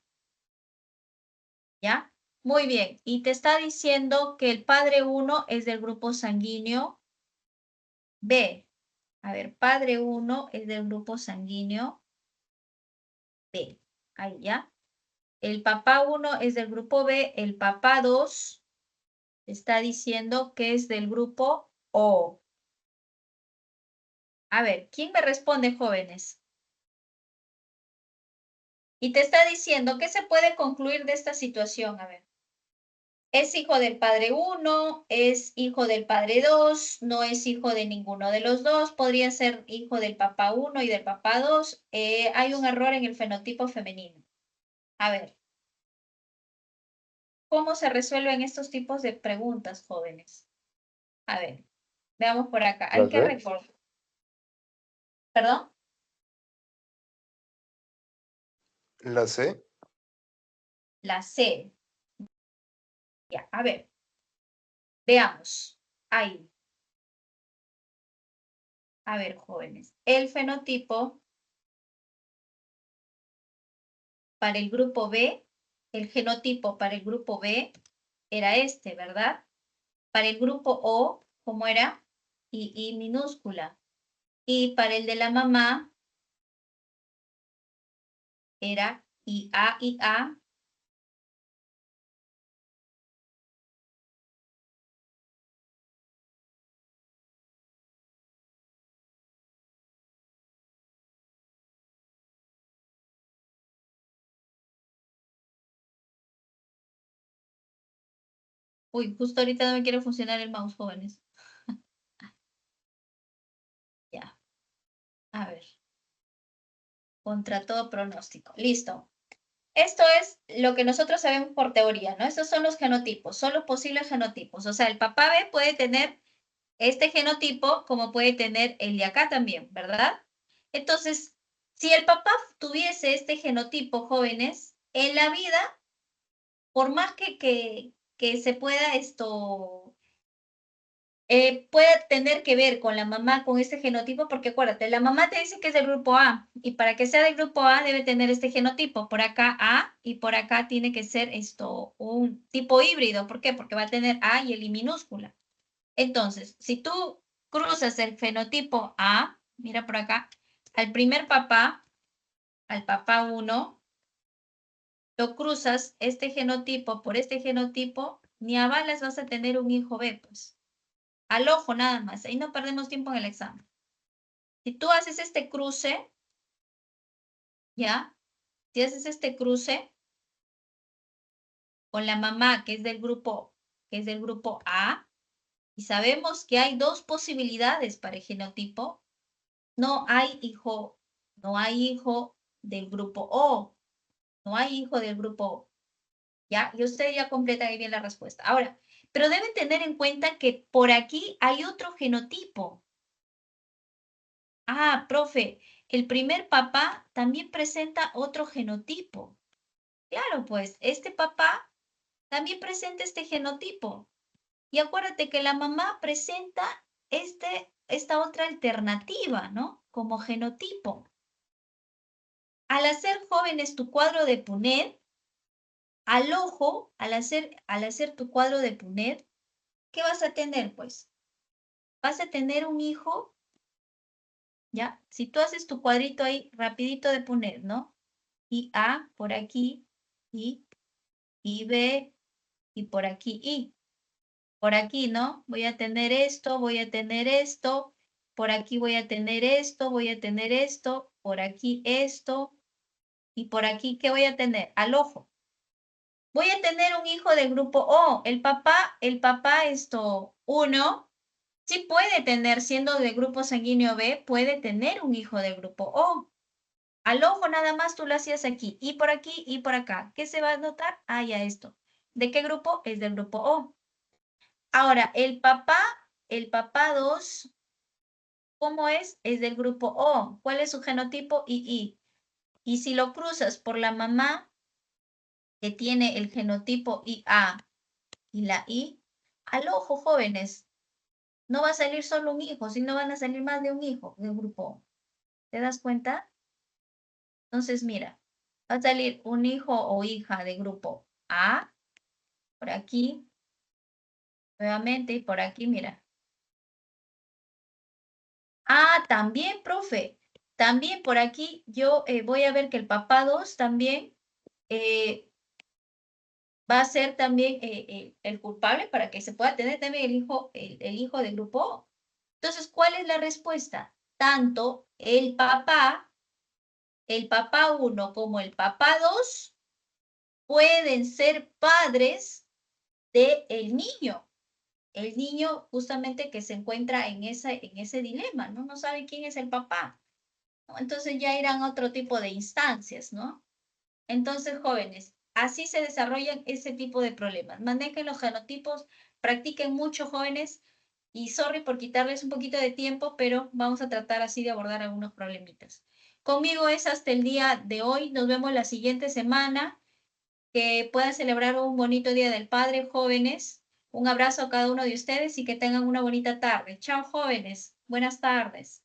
¿Ya? Muy bien. Y te está diciendo que el padre 1 es del grupo sanguíneo B. A ver, padre 1 es del grupo sanguíneo B. Ahí ya. El papá 1 es del grupo B. El papá 2 está diciendo que es del grupo O. A ver, ¿quién me responde, jóvenes? Y te está diciendo, ¿qué se puede concluir de esta situación? A ver. Es hijo del padre 1, es hijo del padre 2, no es hijo de ninguno de los dos, podría ser hijo del papá 1 y del papá 2. Hay un error en el fenotipo femenino. A ver, ¿cómo se resuelven estos tipos de preguntas, jóvenes? A ver, veamos por acá. Hay ¿La que C? recordar. ¿Perdón? ¿La C? La C. Ya, a ver, veamos. Ahí. A ver, jóvenes. El fenotipo para el grupo B, el genotipo para el grupo B era este, ¿verdad? Para el grupo O, ¿cómo era? I minúscula. Y para el de la mamá era IA. Uy, justo ahorita no me quiere funcionar el mouse, jóvenes. Ya, a ver. Contra todo pronóstico. Listo. Esto es lo que nosotros sabemos por teoría, ¿no? Estos son los genotipos, son los posibles genotipos. O sea, el papá B puede tener este genotipo como puede tener el de acá también, ¿verdad? Entonces, si el papá tuviese este genotipo, jóvenes, en la vida, por más que se pueda puede tener que ver con la mamá, con este genotipo, porque acuérdate, la mamá te dice que es del grupo A, y para que sea del grupo A debe tener este genotipo, por acá A, y por acá tiene que ser un tipo híbrido. ¿Por qué? Porque va a tener A y el I minúscula. Entonces, si tú cruzas el fenotipo A, mira por acá, al primer papá, al papá 1, lo cruzas este genotipo por este genotipo, ni a balas vas a tener un hijo B, pues. Al ojo nada más, ahí no perdemos tiempo en el examen. Si tú haces este cruce, ¿ya? Si haces este cruce con la mamá que es del grupo A, y sabemos que hay dos posibilidades para el genotipo, no hay hijo del grupo O, no hay hijo del grupo O, ¿ya? Y usted ya completa ahí bien la respuesta. Ahora, pero deben tener en cuenta que por aquí hay otro genotipo. Ah, profe, el primer papá también presenta otro genotipo. Claro, pues, este papá también presenta este genotipo. Y acuérdate que la mamá presenta esta otra alternativa, ¿no? Como genotipo. Al hacer, jóvenes, tu cuadro de Punnett, al ojo, al hacer tu cuadro de Punnett, ¿qué vas a tener, pues? Vas a tener un hijo, ¿ya? Si tú haces tu cuadrito ahí rapidito de Punnett, ¿no? Y A por aquí, y B, y por aquí, y. Por aquí, ¿no? Voy a tener esto, voy a tener esto, por aquí voy a tener esto, voy a tener esto, por aquí esto, y por aquí, ¿qué voy a tener? Al ojo. Voy a tener un hijo del grupo O. El papá 1, sí puede tener, siendo del grupo sanguíneo B, puede tener un hijo del grupo O. Al ojo nada más tú lo hacías aquí, y por acá. ¿Qué se va a notar? Ah, ya esto. ¿De qué grupo? Es del grupo O. Ahora, el papá 2, ¿cómo es? Es del grupo O. ¿Cuál es su genotipo? II. Y si lo cruzas por la mamá que tiene el genotipo IA y la I, al ojo, jóvenes, no va a salir solo un hijo, sino van a salir más de un hijo del grupo O. ¿Te das cuenta? Entonces, mira, va a salir un hijo o hija de grupo A, por aquí, nuevamente, y por aquí, mira. Ah, también, profe. También por aquí yo voy a ver que el papá 2 también eh, va a ser también el culpable para que se pueda tener también el hijo del grupo O. Entonces, ¿cuál es la respuesta? Tanto el papá 1 como el papá 2 pueden ser padres del niño. El niño justamente que se encuentra en ese dilema, ¿no? No sabe quién es el papá. Entonces ya irán a otro tipo de instancias, ¿no? Entonces, jóvenes, así se desarrollan ese tipo de problemas. Manejen los genotipos, practiquen mucho, jóvenes, y sorry por quitarles un poquito de tiempo, pero vamos a tratar así de abordar algunos problemitas. Conmigo es hasta el día de hoy. Nos vemos la siguiente semana. Que puedan celebrar un bonito Día del Padre, jóvenes. Un abrazo a cada uno de ustedes y que tengan una bonita tarde. Chao, jóvenes. Buenas tardes.